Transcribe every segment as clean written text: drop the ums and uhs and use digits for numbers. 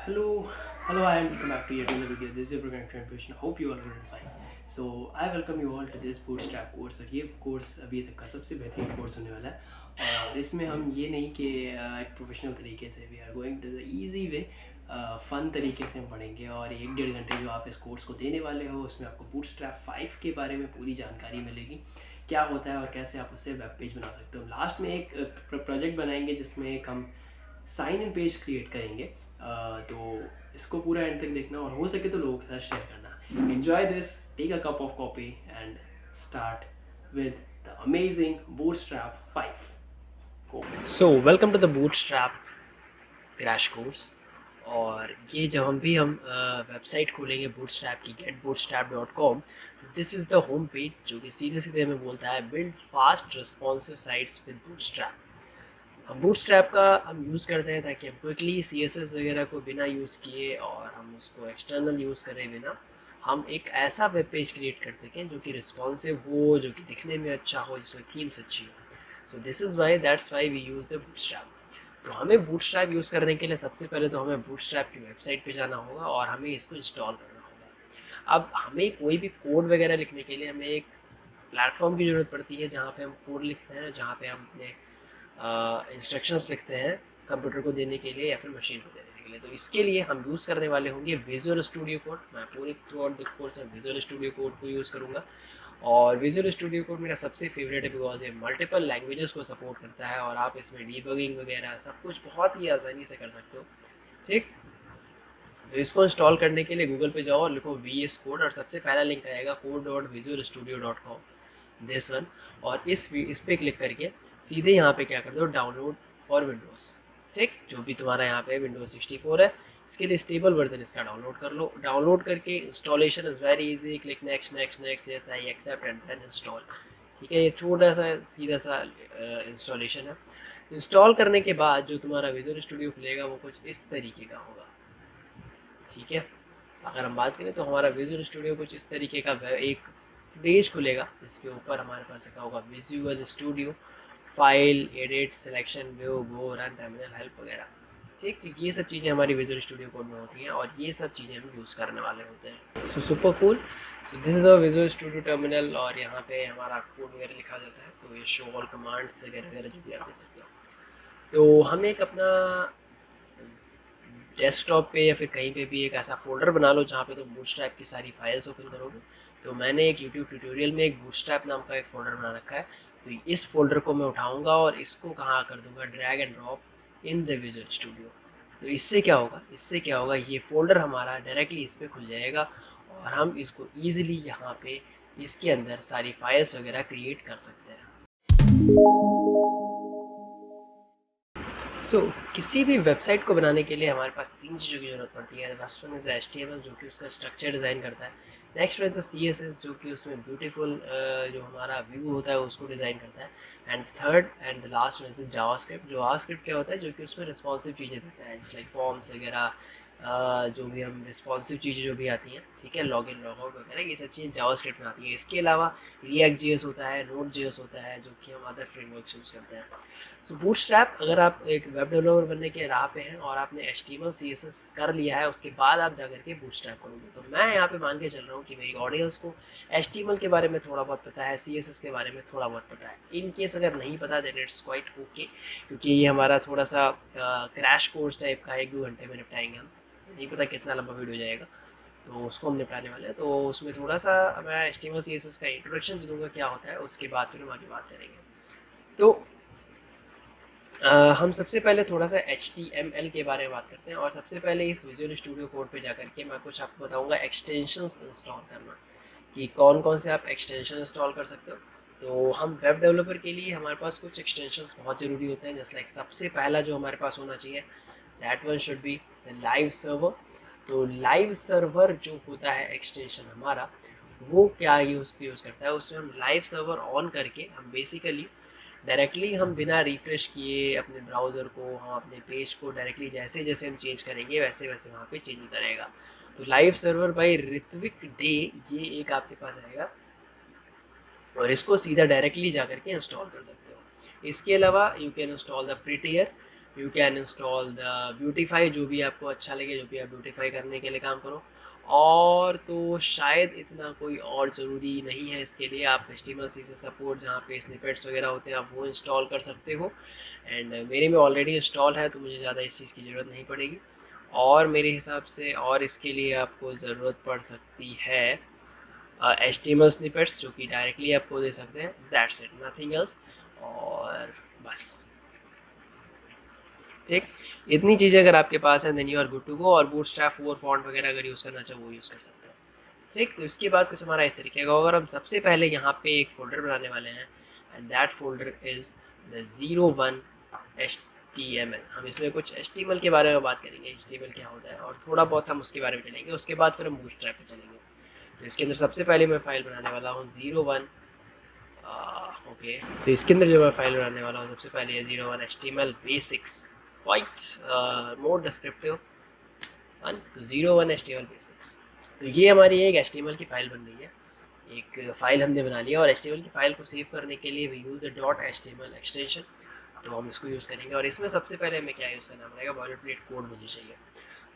Hello, hello, I am welcome back to yet another video. This is your program Transition. Hope you all are doing fine. So I welcome you all to this bootstrap course और ये course अभी तक का सबसे बेहतरीन course होने वाला है और इसमें हम ये नहीं कि एक प्रोफेशनल तरीके से we are going to the easy way fun तरीके से हम पढ़ेंगे और 1-1.5 घंटे जो आप इस कोर्स को देने वाले हो उसमें आपको बूटस्ट्रैप 5 के बारे में पूरी जानकारी मिलेगी, क्या होता है और कैसे आप उससे वेब पेज बना सकते हो। लास्ट में एक प्रोजेक्ट बनाएंगे जिसमें एक हम साइन इन पेज क्रिएट करेंगे। तो इसको पूरा एंड तक देखना और हो सके तो लोगों के साथ शेयर करना। Enjoy this, take a cup of coffee and start with the amazing Bootstrap 5 को। So welcome to the Bootstrap crash course. और ये जब हम वेबसाइट खोलेंगे बूटस्ट्रैप की getbootstrap.com, तो this is the home page जो कि सीधे सीधे हमें बोलता है build fast responsive sites with bootstrap. हम बूटस्ट्रैप का हम यूज़ करते हैं ताकि हम क्विकली CSS वगैरह को बिना यूज़ किए और हम उसको एक्सटर्नल यूज़ करें बिना हम एक ऐसा वेब पेज क्रिएट कर सकें जो कि रिस्पॉन्सिव हो, जो कि दिखने में अच्छा हो, जिसमें थीम्स अच्छी हो। So this is why that's why we use the Bootstrap. तो हमें बूटस्ट्रैप यूज़ करने के लिए सबसे पहले तो हमें बूटस्ट्रैप की वेबसाइट पे जाना होगा और हमें इसको इंस्टॉल करना होगा। अब हमें कोई भी कोड वगैरह लिखने के लिए हमें एक प्लेटफॉर्म की ज़रूरत पड़ती है जहाँ पे हम कोड लिखते हैं, जहाँ पे हम अपने इंस्ट्रक्शंस लिखते हैं कंप्यूटर को देने के लिए या फिर मशीन को देने के लिए। तो इसके लिए हम यूज़ करने वाले होंगे विजुअल स्टूडियो कोड। मैं पूरे थ्रू आउट द कोर्स में विजुअल स्टूडियो कोड को यूज़ करूँगा और विजुअल स्टूडियो कोड मेरा सबसे फेवरेट है बिकॉज ये मल्टीपल लैंग्वेजेस को सपोर्ट करता है और आप इसमें डीबगिंग वगैरह सब कुछ बहुत ही आसानी से कर सकते हो। ठीक, तो इसको इंस्टॉल करने के लिए गूगल पे जाओ और लिखो VS कोड और सबसे पहला लिंक आएगा code.visualstudio.com, दिस वन। और इस पे क्लिक करके सीधे यहाँ पे क्या कर दो, डाउनलोड फॉर विंडोज़। ठीक, जो भी तुम्हारा यहाँ पे विंडोज 64 है इसके लिए स्टेबल वर्जन इसका डाउनलोड कर लो। डाउनलोड करके installation is very easy, click next next next, yes I accept and then install. ठीक है, ये छोटा सा सीधा सा इंस्टॉलेशन है। इंस्टॉल करने के बाद जो तुम्हारा विजुअल स्टूडियो खुलेगा वो कुछ इस तरीके का होगा। ठीक है, अगर हम बात करें तो हमारा विजुअल स्टूडियो कुछ इस तरीके का एक पेज खुलेगा जिसके ऊपर हमारे पास लिखा होगा Visual Studio, file, edit, selection, view, go, run, terminal, help वगैरह। ठीक, तो ये सब चीज़ें हमारी विजुअल स्टूडियो कोड में होती हैं और ये सब चीज़ें हम यूज़ करने वाले होते हैं। So super cool. So this is our Visual studio terminal और यहाँ पे हमारा कोड वगैरह लिखा जाता है। तो ये शो ऑल कमांड्स वगैरह वगैरह जो भी आप देख सकते हो। तो हम एक अपना डेस्कटॉप पे या फिर कहीं पे भी एक ऐसा फोल्डर बना लो जहाँ पे तुम बूटस्ट्रैप की सारी फाइल्स ओपन करोगे। तो मैंने एक यूट्यूब ट्यूटोरियल में एक बूटस्ट्रैप नाम का एक फ़ोल्डर बना रखा है। तो इस फोल्डर को मैं उठाऊँगा और इसको कहाँ कर दूँगा, drag and drop in the visual studio. तो इससे क्या होगा, ये फोल्डर हमारा डायरेक्टली इस पर खुल जाएगा और हम इसको ईजिली यहाँ पे इसके अंदर सारी फाइल्स वगैरह क्रिएट कर सकते हैं। किसी भी वेबसाइट को बनाने के लिए हमारे पास 3 चीज़ों की ज़रूरत पड़ती है। फर्स्ट वन इज़ HTML जो कि उसका स्ट्रक्चर डिज़ाइन करता है। Next one is the CSS जो कि उसमें ब्यूटीफुल जो हमारा व्यू होता है उसको डिज़ाइन करता है। And third and the last one is the JavaScript. जो जावास्क्रिप्ट क्या होता है, जो कि उसमें रिस्पॉन्सिव चीज़ें देता है, जैसे लाइक फॉर्म्स वगैरह, जो भी हम रिस्पॉन्सिव चीज़ें जो भी आती हैं, ठीक है, लॉगिन लॉगआउट वगैरह, ये सब चीज़ें जावास्क्रिप्ट में आती हैं। इसके अलावा React.js होता है, Node.js होता है, जो कि हम अदर फ्रेमवर्क्स यूज़ करते हैं। सो बूटस्ट्रैप, अगर आप एक वेब डेवलपर बनने के राह पे हैं और आपने HTML CSS कर लिया है, उसके बाद आप जा करके बूटस्ट्रैप करोगे, तो मैं यहाँ पे मान के चल रहा हूँ कि मेरी ऑडियंस को HTML के बारे में थोड़ा बहुत पता है, CSS के बारे में थोड़ा बहुत पता है। इन केस अगर नहीं पता देन इट्स क्वाइट ओके, क्योंकि ये हमारा थोड़ा सा क्रैश कोर्स टाइप का 1-2 घंटे में निपटाएंगे हम। नहीं पता कितना लंबा वीडियो जाएगा, तो उसको हम निपटाने वाले हैं। तो उसमें थोड़ा सा मैं HTML CSS का इंट्रोडक्शन दे दूँगा क्या होता है, उसके बाद फिर हम आगे बात करेंगे। तो हम सबसे पहले थोड़ा सा HTML के बारे में बात करते हैं और सबसे पहले इस विजुअल स्टूडियो कोड पे जा करके मैं कुछ आपको बताऊंगा एक्सटेंशंस इंस्टॉल करना, कि कौन कौन से आप एक्सटेंशन इंस्टॉल कर सकते हो। तो हम वेब डेवलपर के लिए हमारे पास कुछ एक्सटेंशंस बहुत ज़रूरी होते हैं, जैसे लाइक सबसे पहला जो हमारे पास होना चाहिए, that one should be the live server. तो लाइव सर्वर जो होता है एक्सटेंशन हमारा, वो क्या यूज़ करता है, उसमें हम लाइव सर्वर ऑन करके हम बेसिकली डायरेक्टली हम बिना रिफ़्रेश किए अपने ब्राउज़र को, हम अपने पेज को डायरेक्टली जैसे जैसे हम चेंज करेंगे वैसे वैसे वहाँ पे चेंज होता रहेगा। तो live server by Ritwik Dey, ये एक आपके पास आएगा और इसको सीधा डायरेक्टली जा करके इंस्टॉल कर सकते हो। इसके अलावा you can install the prettier. You can install the beautify, जो भी आपको अच्छा लगे, जो भी आप ब्यूटीफाई करने के लिए काम करो। और तो शायद इतना कोई और ज़रूरी नहीं है इसके लिए। आप HTML से सपोर्ट जहाँ पे स्निपेट्स वगैरह होते हैं आप वो इंस्टॉल कर सकते हो। एंड मेरे में ऑलरेडी इंस्टॉल है तो मुझे ज़्यादा इस चीज़ की ज़रूरत नहीं पड़ेगी। और मेरे हिसाब से और इसके लिए आपको ज़रूरत पड़ सकती है HTML स्निपेट्स, जो कि डायरेक्टली आपको दे सकते हैं। That's it, nothing else. और बस, ठीक, इतनी चीज़ें अगर आपके पास हैं then you are good to go. और बूटस्ट्रैप 4 फॉन्ट वगैरह अगर यूज़ करना चाहो वो यूज़ कर सकते हो। ठीक, तो इसके बाद कुछ हमारा इस तरीके का होगा। हम सबसे पहले यहाँ पे एक फोल्डर बनाने वाले हैं and that folder is the 01 HTML। हम इसमें कुछ HTML के बारे में बात करेंगे, HTML क्या होता है, और थोड़ा बहुत हम उसके बारे में चलेंगे। उसके बाद फिर हम बूटस्ट्रैप पे चलेंगे। तो इसके अंदर सबसे पहले मैं फाइल बनाने वाला हूँ 01, ओके। तो इसके अंदर जो मैं फाइल बनाने वाला हूँ सबसे पहले है 01 HTML बेसिक्स, क्वाइट मोर डिस्क्रिप्टिव वन। तो 01 HTML बेसिक्स। तो ये हमारी एक HTML की फ़ाइल बन रही है, एक फ़ाइल हमने बना लिया। और HTML की फ़ाइल को सेव करने के लिए वी यूज़ .html एक्सटेंशन, तो हम इसको यूज़ करेंगे। और इसमें सबसे पहले हमें क्या यूज़ करना पड़ेगा, बॉयलरप्लेट कोड मुझे चाहिए।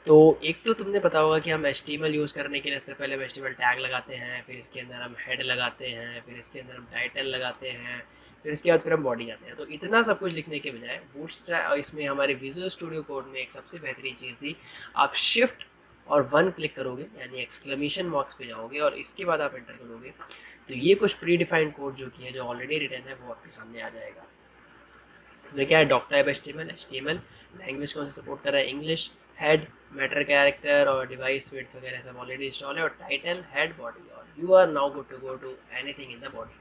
तो एक तो तुमने पता होगा कि हम HTML यूज़ करने के लिए सबसे पहले हम HTML टैग लगाते हैं, फिर इसके अंदर हम हेड लगाते हैं, फिर इसके अंदर हम टाइटल लगाते हैं, फिर इसके बाद फिर हम बॉडी जाते हैं। तो इतना सब कुछ लिखने के बजाय बूटस्ट्रैप इसमें हमारे विजुअल स्टूडियो कोड में एक सबसे बेहतरीन चीज़ थी, आप शिफ्ट और 1 क्लिक करोगे यानी एक्सक्लेमेशन बॉक्स पे जाओगे और इसके बाद आप एंटर करोगे, तो ये कुछ प्री डिफाइंड कोड जो कि है, जो ऑलरेडी रिटर्न है, वो आपके सामने आ जाएगा। इसमें क्या है, डॉक टाइप HTML, लैंग्वेज कौन सा सपोर्ट कर रहा है, इंग्लिश, हेड, मैटर कैरेक्टर और डिवाइस फिट्स वगैरह सब ऑलरेडी इंस्टॉल है, और टाइटल, हेड, बॉडी, और you are now good to go to anything in the body.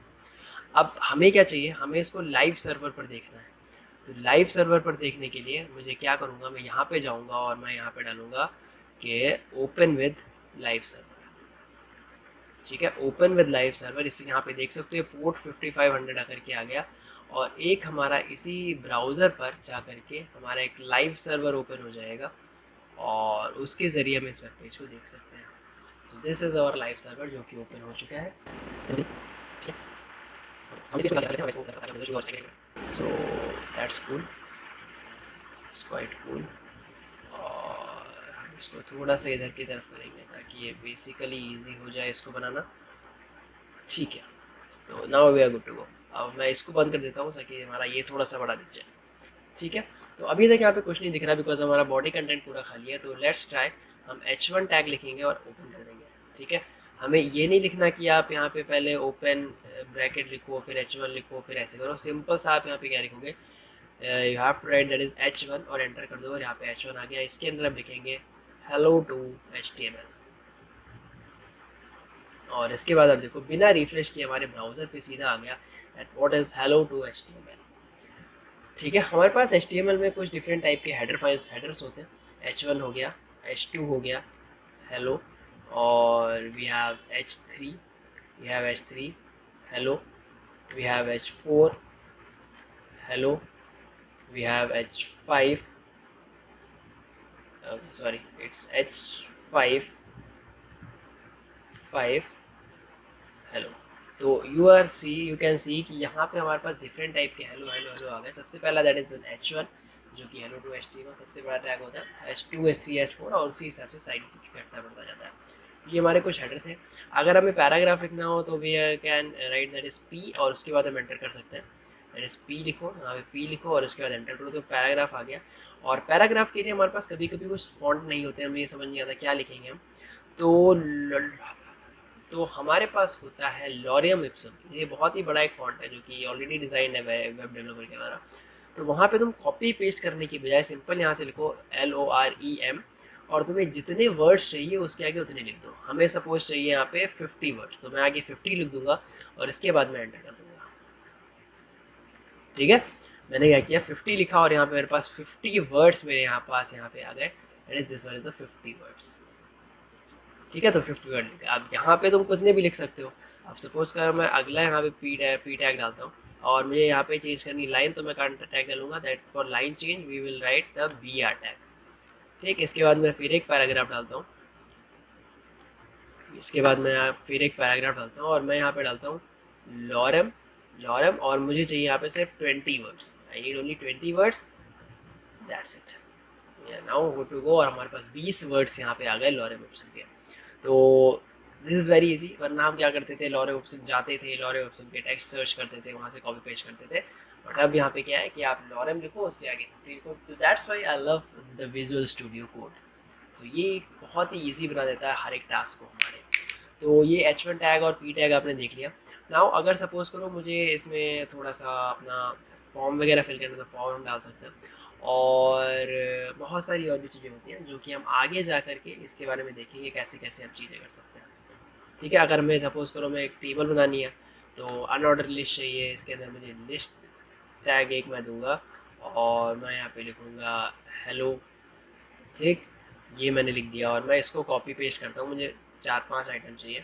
अब हमें क्या चाहिए, हमें इसको लाइव सर्वर पर देखना है। तो लाइव सर्वर पर देखने के लिए मुझे क्या करूँगा, मैं यहाँ पे जाऊँगा और मैं यहाँ पे डालूँगा कि ओपन विद लाइव सर्वर। ठीक है, ओपन विद लाइव सर्वर। इस यहाँ पे देख सकते हो पोर्ट 5500 आकर के आ गया, और एक हमारा इसी ब्राउज़र पर जा कर के हमारा एक लाइव सर्वर ओपन हो जाएगा, और उसके ज़रिए हम इस वेब पेज को देख सकते हैं। So this is our live server जो कि ओपन हो चुका है। So that's cool, it's quite cool. और इसको थोड़ा सा इधर की तरफ करेंगे ताकि ये बेसिकली ईजी हो जाए इसको बनाना। ठीक है, तो now we are good to go. अब मैं इसको बंद कर देता हूँ ताकि हमारा ये थोड़ा सा बड़ा दिख जाए। ठीक है, तो अभी तक यहाँ पे कुछ नहीं दिख रहा बिकॉज हमारा बॉडी कंटेंट पूरा खाली है। तो लेट्स ट्राई, हम H1 टैग लिखेंगे और ओपन कर देंगे। ठीक है, हमें ये नहीं लिखना कि आप यहाँ पे पहले ओपन ब्रैकेट लिखो फिर H1 लिखो फिर ऐसे करो। सिंपल सा आप यहाँ पे क्या लिखोगे, you have to write that is H1 और एंटर कर दो, और यहाँ पे H1 आ गया। इसके अंदर हम लिखेंगे हेलो टू HTML, और इसके बाद आप देखो बिना रिफ्रेश किए हमारे ब्राउज़र पे सीधा आ गया that what is hello to HTML। ठीक है, हमारे पास HTML में कुछ डिफरेंट टाइप के हेडर्स होते हैं। H1 हो गया, H2 हो गया, हेलो, और we have H3, hello, we have H4, hello, we have H5, sorry it's H5 hello. तो यू कैन सी कि यहाँ पे हमारे पास डिफरेंट टाइप के हेलो हेलो हेलो आ गए। सबसे पहला दैट इज H1 जो कि हेलो टू HTML सबसे बड़ा टैग होता है, H2, H3, H4, और उसी हिसाब से साइड करता बढ़ता जाता है। तो ये हमारे कुछ हेडर थे। अगर हमें पैराग्राफ लिखना हो तो we can write that is P, और उसके बाद हम एंटर कर सकते हैं। दैट इज़ P लिखो, यहाँ पे P लिखो और उसके बाद एंटर करो, तो पैराग्राफ आ गया। और पैराग्राफ के लिए हमारे पास कभी कभी कुछ फॉन्ट नहीं होते, हमें ये समझ नहीं आता क्या लिखेंगे हम। तो हमारे पास होता है लॉरियम इप्सम। ये बहुत ही बड़ा एक फॉन्ट है जो कि ऑलरेडी डिज़ाइन है वेब डेवलपर के द्वारा। तो वहाँ पे तुम कॉपी पेस्ट करने की बजाय सिंपल यहाँ से लिखो LOREM, और तुम्हें जितने वर्ड्स चाहिए उसके आगे उतने लिख दो। हमें सपोज चाहिए यहाँ पे 50 वर्ड्स, तो मैं आगे 50 लिख दूंगा और इसके बाद मैं एंटर कर दूंगा। ठीक है, मैंने क्या किया, 50 लिखा और यहाँ पे मेरे पास 50 वर्ड्स मेरे यहाँ पे आ गए। That is this one is the 50 words. ठीक है, तो 50 वर्ड लिखा। अब यहाँ पे तुम कितने भी लिख सकते हो। अब सपोज कर मैं अगला यहाँ पे पी टैग डालता हूँ और मुझे यहाँ पे चेंज करनी लाइन, तो मैं टैग डालूंगा that for line change we will write the BR tag. ठीक, इसके बाद मैं फिर एक पैराग्राफ डालता हूँ, और मैं यहाँ पे डालता हूँ लॉरम, और मुझे चाहिए यहाँ पे सिर्फ 20 words. I need only 20 words, that's it, now good to go. और हमारे पास 20 वर्ड्स यहाँ पे आ गए लॉरेम इप्सम के। तो दिस इज़ वेरी इजी, वरना हम क्या करते थे, लॉरेम इप्सम जाते थे, लॉरेम इप्सम के टेक्स्ट सर्च करते थे, वहाँ से कॉपी पेस्ट करते थे। बट अब यहाँ पे क्या है कि आप लॉरेम लिखो, उसके आगे 50 लिखो। तो that's why I love the visual studio code. तो ये बहुत ही ईजी बना देता है हर एक टास्क को हमारे। तो ये H1 टैग और P टैग आपने देख लिया। नाउ अगर सपोज़ करो मुझे इसमें थोड़ा सा अपना फॉर्म वगैरह फिल करना, तो फॉर्म हम डाल सकते हैं। और बहुत सारी और भी चीज़ें होती हैं जो कि हम आगे जा कर के इसके बारे में देखेंगे कैसे कैसे हम चीज़ें कर सकते हैं। ठीक है, अगर मैं सपोज़ करो मैं एक टेबल बनानी है, तो अनऑर्डर लिस्ट चाहिए, इसके अंदर मुझे लिस्ट टैग एक मैं दूंगा और मैं यहाँ पे लिखूँगा हेलो। ठीक, ये मैंने लिख दिया और मैं इसको कॉपी पेस्ट करता हूँ, मुझे 4-5 आइटम चाहिए,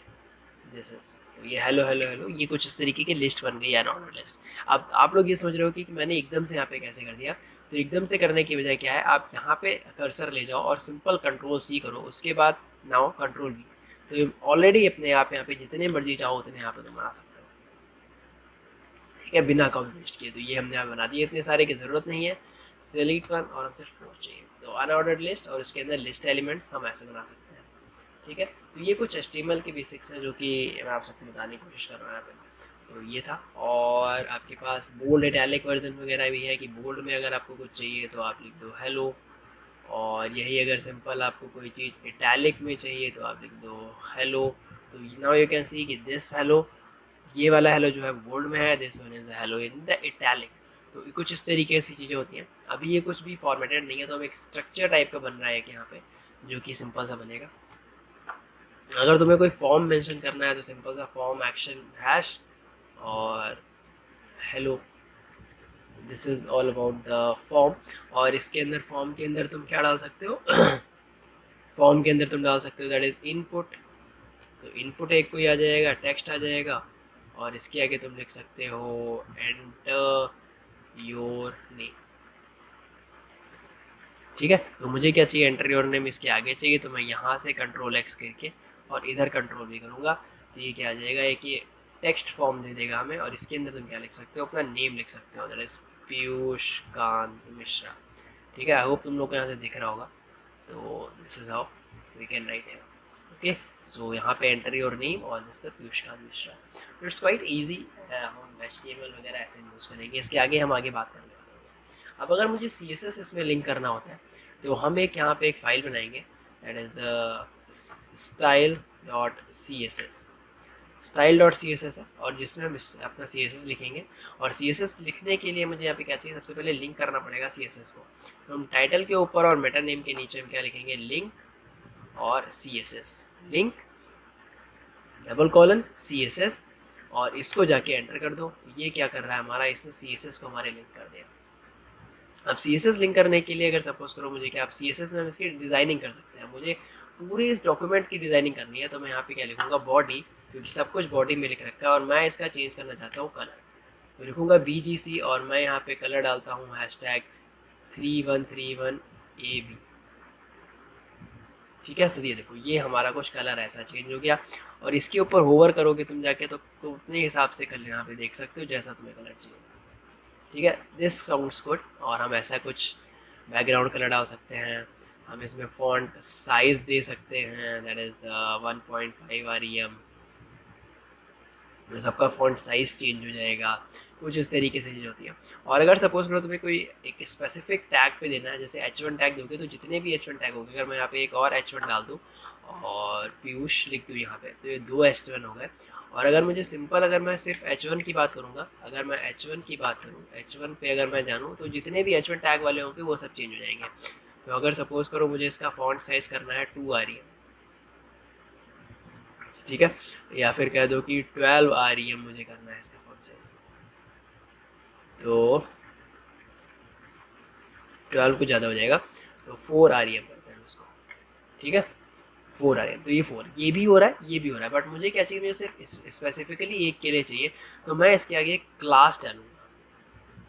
दिस इज, तो ये हेलो हेलो हेलो, ये कुछ इस तरीके की लिस्ट बन गई है, अनऑर्डर लिस्ट। अब आप लोग ये समझ रहे हो कि मैंने एकदम से यहाँ पे कैसे कर दिया। तो एकदम से करने की बजाय क्या है, आप यहाँ पे कर्सर ले जाओ और सिंपल कंट्रोल C करो, उसके बाद नाउ कंट्रोल V। तो ऑलरेडी अपने आप यहाँ पे जितने मर्जी चाहो उतने यहाँ पे तुम बना सकते हो, ठीक है, बिना कॉपी पेस्ट किए। तो ये हमने यहाँ बना दिए, इतने सारे की ज़रूरत नहीं है, सेलेक्ट वन और हम सिर्फ फ्लोर चाहिए। तो अनऑर्डर्ड लिस्ट और उसके अंदर लिस्ट एलिमेंट्स हम ऐसे बना सकते हैं। ठीक है, तो ये कुछ HTML के बेसिक्स हैं जो कि मैं आप सबको बताने की कोशिश कर रहा हूँ यहाँ पे। तो ये था, और आपके पास बोल्ड इटैलिक वर्जन वगैरह भी है कि बोल्ड में अगर आपको कुछ चाहिए तो आप लिख दो हेलो, और यही अगर सिंपल आपको कोई चीज़ इटैलिक में चाहिए तो आप लिख दो हेलो। तो नाउ यू कैन सी कि दिस हेलो, ये वाला हेलो जो है बोल्ड में है, this one is the hello in the italic. तो कुछ इस तरीके से चीज़ें होती हैं। अभी ये कुछ भी फॉर्मेटेड नहीं है, तो हम एक स्ट्रक्चर टाइप का बन रहा है कि यहाँ पे, जो कि सिंपल सा बनेगा। अगर तुम्हें कोई फॉर्म मेंशन करना है तो सिंपल सा फॉर्म एक्शन हैश और hello, this is all about the form. और इसके अंदर फॉर्म के अंदर तुम क्या डाल सकते हो फॉर्म के अंदर तुम डाल सकते हो दैट इज़ इनपुट। तो इनपुट एक कोई आ जाएगा, टेक्स्ट आ जाएगा, और इसके आगे तुम लिख सकते हो एंटर योर नेम। ठीक है, तो मुझे क्या चाहिए, एंटर योर नेम इसके आगे चाहिए, तो मैं यहाँ से कंट्रोल X करके और इधर कंट्रोल V करूँगा। तो ये क्या आ जाएगा, एक ये टेक्स्ट फॉर्म दे देगा हमें, और इसके अंदर तुम क्या लिख सकते हो, अपना नेम लिख सकते हो, दैट इज़ पीयूष कांत मिश्रा। ठीक है, आई होप तुम लोग को यहाँ से दिख रहा होगा। तो this is how we can write here. Okay, so यहाँ पे एंटर योर नेम और दिस इज पीयूष कांत मिश्रा। तो इट्स क्वाइट ईजी, हम HTML वगैरह ऐसे यूज़ करेंगे, इसके आगे हम आगे बात करेंगे। अब अगर मुझे CSS इसमें लिंक करना होता है, तो हम एक यहाँ पे एक फ़ाइल बनाएंगे, that is the style.css। style.css है, और जिसमें हम अपना CSS लिखेंगे। और CSS लिखने के लिए मुझे यहाँ पे क्या चाहिए, सबसे पहले लिंक करना पड़ेगा CSS को। तो हम टाइटल के ऊपर और मेटा नेम के नीचे हम क्या लिखेंगे, लिंक और CSS, link double colon CSS, और इसको जाके एंटर कर दो। तो ये क्या कर रहा है हमारा, इसने CSS को हमारे लिंक कर दिया। अब CSS लिंक करने के लिए अगर सपोज करो मुझे कि आप CSS में हम इसकी डिज़ाइनिंग कर सकते हैं, मुझे पूरे इस डॉक्यूमेंट की डिज़ाइनिंग करनी है, तो मैं यहाँ पे क्या लिखूँगा, बॉडी, क्योंकि सब कुछ बॉडी में लिख रखा है, और मैं इसका चेंज करना चाहता हूँ कलर। तो लिखूँगा BGC, और मैं यहाँ पे कलर डालता हूँ #3131AB। ठीक है, तो ये देखो, ये हमारा कुछ कलर ऐसा चेंज हो गया। और इसके ऊपर होवर करोगे तुम जाके, तो अपने हिसाब से कलर यहाँ पे देख सकते हो, जैसा तुम्हें कलर चाहिए। ठीक है, दिस साउंड्स गुड। और हम ऐसा कुछ बैकग्राउंड कलर डाल सकते हैं, हम इसमें फॉन्ट साइज दे सकते हैं, दैट इज़ द 1.5 REM। सबका फॉन्ट साइज़ चेंज हो जाएगा, कुछ इस तरीके से चीज़ होती है। और अगर सपोज करो तुम्हें कोई एक स्पेसिफिक टैग पे देना है, जैसे H1 टैग दोगे, तो जितने भी H1 टैग होंगे, अगर मैं यहाँ पे एक और H1 डाल दूँ और पीयूष लिख दूँ यहाँ पे, तो ये 2 H1 हो गए। और अगर मुझे सिंपल, अगर मैं सिर्फ H1 की बात करूँगा, अगर मैं H1 की बात करूँ, H1 पे अगर मैं जानूँ, तो जितने भी H1 टैग वाले होंगे वो सब चेंज हो जाएंगे। तो अगर सपोज करो मुझे इसका फॉन्ट साइज़ करना है 2 REM, ठीक है, या फिर कह दो कि 12 REM मुझे करना है इसका फॉन्ट साइज, तो 12 कुछ ज़्यादा हो जाएगा, तो 4 REM करते हैं उसको। ठीक है, 4 REM, तो ये 4, ये भी हो रहा है, ये भी हो रहा है, बट मुझे क्या चाहिए, मुझे सिर्फ स्पेसिफिकली एक के लिए चाहिए। तो मैं इसके आगे क्लास डालूंगा,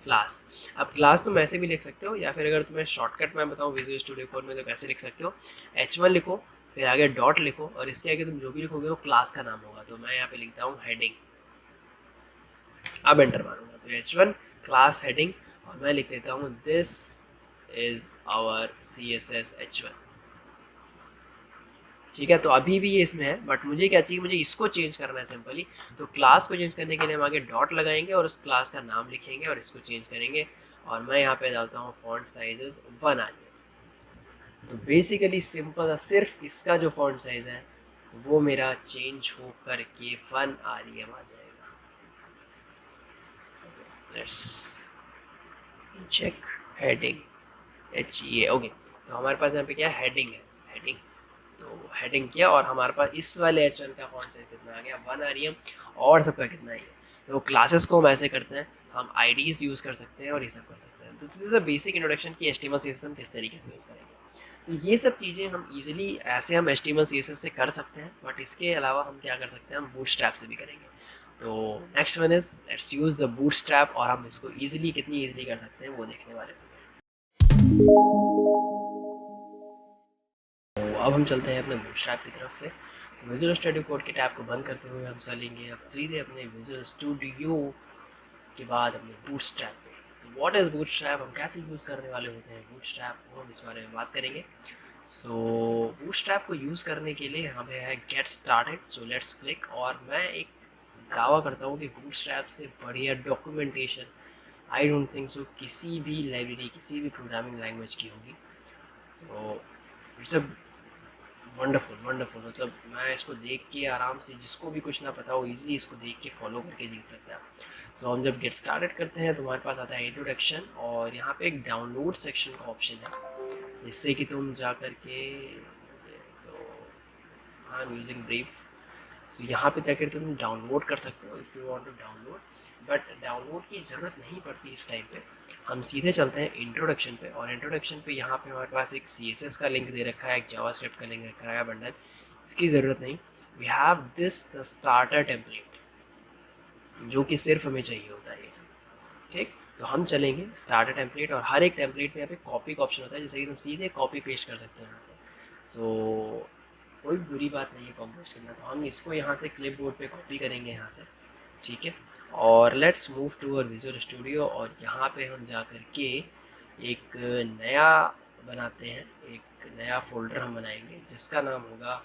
क्लास। अब क्लास तुम ऐसे भी लिख सकते हो, या फिर अगर तुम्हें शॉर्टकट मैं बताऊँ विजुअल स्टूडियो कोड में, तो कैसे लिख सकते हो, H1 लिखो, फिर आगे डॉट लिखो, और इसके आगे तुम जो भी लिखोगे वो क्लास का नाम होगा। तो मैं यहाँ पे लिखता हूँ हेडिंग, अब एंटर मारूंगा, तो H1 क्लास हेडिंग, और मैं लिख देता हूँ this is our CSS H1। ठीक है, तो अभी भी ये इसमें है, बट मुझे क्या चाहिए, मुझे इसको चेंज करना है सिंपली। तो क्लास को चेंज करने के लिए हम आगे डॉट लगाएंगे और उस क्लास का नाम लिखेंगे और इसको चेंज करेंगे। और मैं यहाँ पे डालता हूँ फॉन्ट साइजेस 1 आरियम। तो बेसिकली सिंपल, सिर्फ इसका जो फॉन्ट साइज है वो मेरा चेंज हो करके 1 आरियम आ जाएगा। Let's check heading HEA। Okay, तो हमारे पास यहाँ पे क्या हेडिंग है, हेडिंग। तो हेडिंग किया और हमारे पास इस वाले H1 का फॉन्ट साइज कितना आ गया, 1 आरियम। और सबका कितना है, तो क्लासेस को हम ऐसे करते हैं, हम IDs यूज़ कर सकते हैं और ये सब कर सकते हैं। तो this is a basic introduction कि HTML CSS हम किस तरीके से यूज़ करेंगे। तो ये सब चीज़ें हम इजीली ऐसे हम HTML CSS से कर सकते हैं, बट इसके अलावा हम क्या कर सकते हैं, हम बूटस्ट्रैप से भी करेंगे। तो next one is let's use the Bootstrap, और हम इसको ईजिली कितनी ईजिली कर सकते हैं वो देखने वाले होंगे। तो अब हम चलते हैं अपने बूटस्ट्रैप की तरफ से। तो विजुअल स्टूडियो कोड के टैब को बंद करते हुए हम चलेंगे अब सीधे अपने विजुअल स्टूडियो के बाद अपने बूटस्ट्रैप पे। तो व्हाट इज़ बूटस्ट्रैप, हम कैसे यूज़ करने वाले होते हैं बूटस्ट्रैप, वो हम इस बारे में बात करेंगे। सो बूटस्ट्रैप को यूज़ करने के लिए यहाँ पे है get started. So let's click, और मैं एक दावा करता हूँ कि बूटस्ट्रैप से बढ़िया documentation I don't think so किसी भी लाइब्रेरी, किसी भी प्रोग्रामिंग लैंग्वेज की होगी। सो इट्स अ वंडरफुल, मतलब मैं इसको देख के आराम से, जिसको भी कुछ ना पता हो इजीली इसको देख के फॉलो करके जीत सकता है। सो हम जब गेट स्टार्टेड करते हैं तो हमारे पास आता है इंट्रोडक्शन, और यहाँ पे एक डाउनलोड सेक्शन का ऑप्शन है, जिससे कि तुम जा कर के, so I am using brief. सो यहाँ पे जाकर तुम डाउनलोड कर सकते हो if you want to download, but download की ज़रूरत नहीं पड़ती इस टाइम पे। हम सीधे चलते हैं इंट्रोडक्शन पे, और इंट्रोडक्शन पे यहाँ पे हमारे पास एक CSS का लिंक दे रखा है, एक जावास्क्रिप्ट का लिंक रखा है बंडल, इसकी ज़रूरत नहीं। We have this the starter template, जो कि सिर्फ हमें चाहिए होता है ये सब। ठीक, तो हम चलेंगे स्टार्टर टेम्पलेट, और हर एक टेम्पलेट में यहाँ पे कॉपी का ऑप्शन होता है, जैसे कि तुम सीधे कॉपी पेस्ट कर सकते हो यहाँ से। सो कोई बुरी बात नहीं है कॉपी पेस्ट करना, तो हम इसको यहाँ से क्लिप बोर्ड पर कॉपी करेंगे यहाँ से। ठीक है, और let's move to our Visual Studio, और यहाँ पे हम जा कर के एक नया बनाते हैं, एक नया फोल्डर हम बनाएंगे जिसका नाम होगा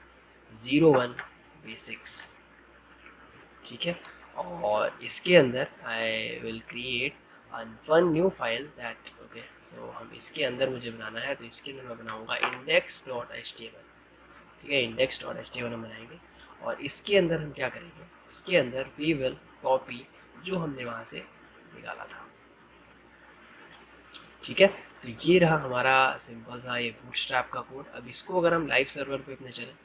01 बेसिक्स। ठीक है, और इसके अंदर I will create one new file that, okay, so हम इसके अंदर मुझे बनाना है, तो इसके अंदर मैं बनाऊंगा index.html। ठीक है, index.html हम बनाएंगे, और इसके अंदर हम क्या करेंगे, इसके अंदर वी विल कॉपी जो हमने वहाँ से निकाला था। ठीक है, तो ये रहा हमारा सिंपल सा ये बूटस्ट्रैप का कोड। अब इसको अगर हम लाइव सर्वर पे अपने चलें,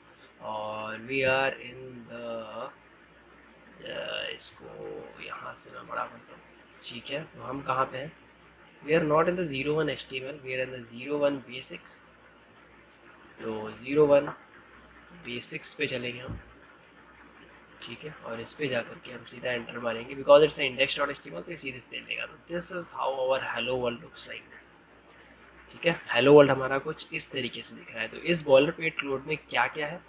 और वी आर इन द, इसको यहाँ से मैं बड़ा करता हूँ। ठीक है, तो हम कहाँ पे हैं, we are not in the 01 HTML, we are in the 01 basics. तो 01 बेसिक्स पे चलेंगे हम। ठीक है, और इस पे जाकर के हम सीधा एंटर मारेंगे, बिकॉज इट्स index.html, तो ये सीधे से दे देगा। तो this is how our hello world looks like. ठीक है, हेलो वर्ल्ड हमारा कुछ इस तरीके से दिख रहा है। तो इस बॉलर पेट कोड में क्या क्या है,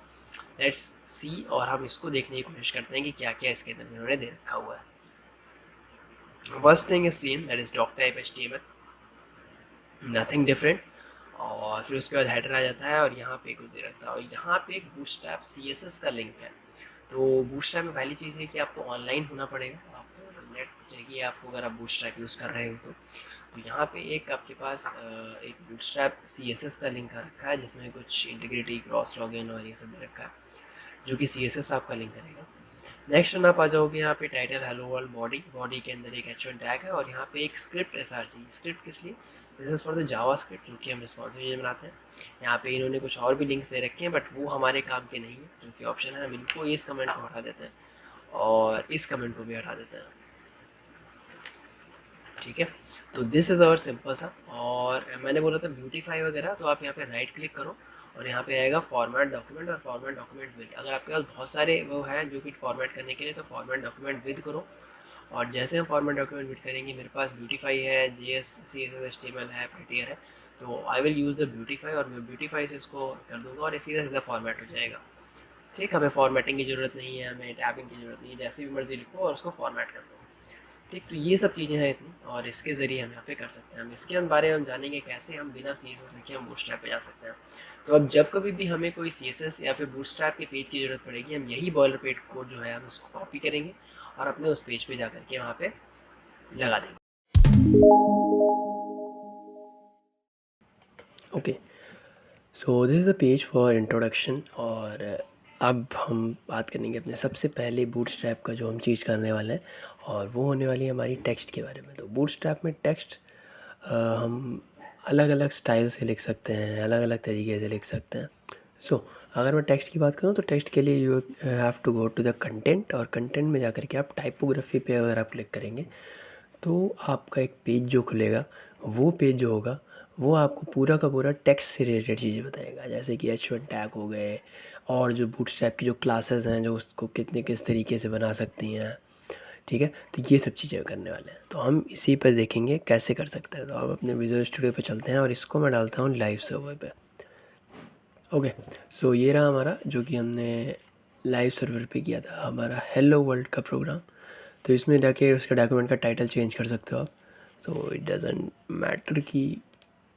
लेट्स सी, और हम इसको देखने की कोशिश करते हैं कि क्या क्या इसके अंदर इन्होंने दे रखा हुआ है। First thing is seen, that is doc type HTML, nothing different. और फिर उसके बाद हेडर आ जाता है, और यहाँ पे कुछ दे रखता है, और यहाँ पे एक बूटस्ट्रैप CSS का लिंक है। तो बूटस्ट्रैप में पहली चीज़ है कि आपको ऑनलाइन होना पड़ेगा, आपको नेट चाहिए आपको, अगर आप बूटस्ट्रैप यूज़ कर रहे हो तो यहाँ पे एक आपके पास एक बूटस्ट्रैप CSS का लिंक आ रखा है, जिसमें कुछ इंटीग्रिटी, क्रॉस लॉगिन और ये सब दे रखा है, जो कि CSS आपका लिंक करेगा। नेक्स्ट आप आ जाओगे यहाँ पे टाइटल हेलो वर्ल्ड, बॉडी के अंदर एक H1 टैग है, और यहाँ पे एक स्क्रिप्ट SRC। स्क्रिप्ट किस लिए, this is for the Java script, जो कि हम रिस्पॉन्सिव बनाते हैं। यहाँ पे इन्होंने कुछ और भी लिंक्स दे रखे हैं, बट वो हमारे काम के नहीं है, जो कि ऑप्शन है। हम इनको इस कमेंट को हटा देते हैं, और इस कमेंट को भी हटा देते हैं। ठीक है, तो दिस इज़ आवर सिंपल सा। और मैंने बोला था ब्यूटीफाई वगैरह, तो आप यहाँ पे राइट क्लिक करो, और यहाँ पे आएगा फॉर्मेट डॉक्यूमेंट, और फॉर्मेट डॉक्यूमेंट विद। अगर आपके पास बहुत सारे वो हैं जो कि फॉर्मेट करने के लिए, तो फॉर्मेट डॉक्यूमेंट विद करो। और जैसे हम फॉर्मेट डॉक्यूमेंट विद करेंगे, मेरे पास ब्यूटीफाई है, JS CSS HTML है, Prettier है, तो आई विल यूज़ द ब्यूटीफाई, और मैं ब्यूटीफाई से इसको कर दूँगा, और सीधा सीधा फॉर्मेट हो जाएगा। ठीक, हमें फॉर्मेटिंग की ज़रूरत नहीं है, हमें टैबिंग की ज़रूरत नहीं है, जैसे भी मर्जी लिखो और उसको फॉर्मेट कर दो। ठीक, तो ये सब चीज़ें हैं इतनी, और इसके ज़रिए हम यहाँ पे कर सकते हैं। हम इसके बारे में हम जानेंगे कैसे हम बिना CSS लिखे हम बूटस्ट्रैप पे जा सकते हैं। तो अब जब कभी भी हमें कोई CSS या फिर बूटस्ट्रैप के पेज की ज़रूरत पड़ेगी, हम यही बॉयलरप्लेट कोड जो है हम उसको कॉपी करेंगे और अपने उस पेज पे जा करके वहाँ पे लगा देंगे। Okay, so this is a page for introduction. और अब हम बात करेंगे अपने सबसे पहले बूटस्ट्रैप का जो हम चीज़ करने वाले हैं, और वो होने वाली है हमारी टेक्स्ट के बारे में। तो बूटस्ट्रैप में टेक्स्ट हम अलग अलग स्टाइल से लिख सकते हैं, अलग अलग तरीके से लिख सकते हैं। सो अगर मैं टेक्स्ट की बात करूँ तो टेक्स्ट के लिए you have to go to the content, और कंटेंट में जाकर के आप टाइपोग्राफी पे अगर आप क्लिक करेंगे तो आपका एक पेज जो खुलेगा, वो पेज जो होगा वो आपको पूरा का पूरा टेक्स्ट से रिलेटेड चीज़ें बताएगा, जैसे कि H1 टैग हो गए, और जो बूटस्ट्रैप की जो क्लासेस हैं जो उसको कितने किस तरीके से बना सकती हैं। ठीक है, तो ये सब चीज़ें करने वाले हैं, तो हम इसी पर देखेंगे कैसे कर सकते हैं। तो हम अपने विजुअल स्टूडियो पे चलते हैं और इसको मैं डालता हूँ लाइव सर्वर पे। ओके, सो ये रहा हमारा जो कि हमने लाइव सर्वर पे किया था, हमारा हेलो वर्ल्ड का प्रोग्राम। तो इसमें जाके उसका डॉक्यूमेंट का टाइटल चेंज कर सकते हो आप। सो इट डजेंट मैटर कि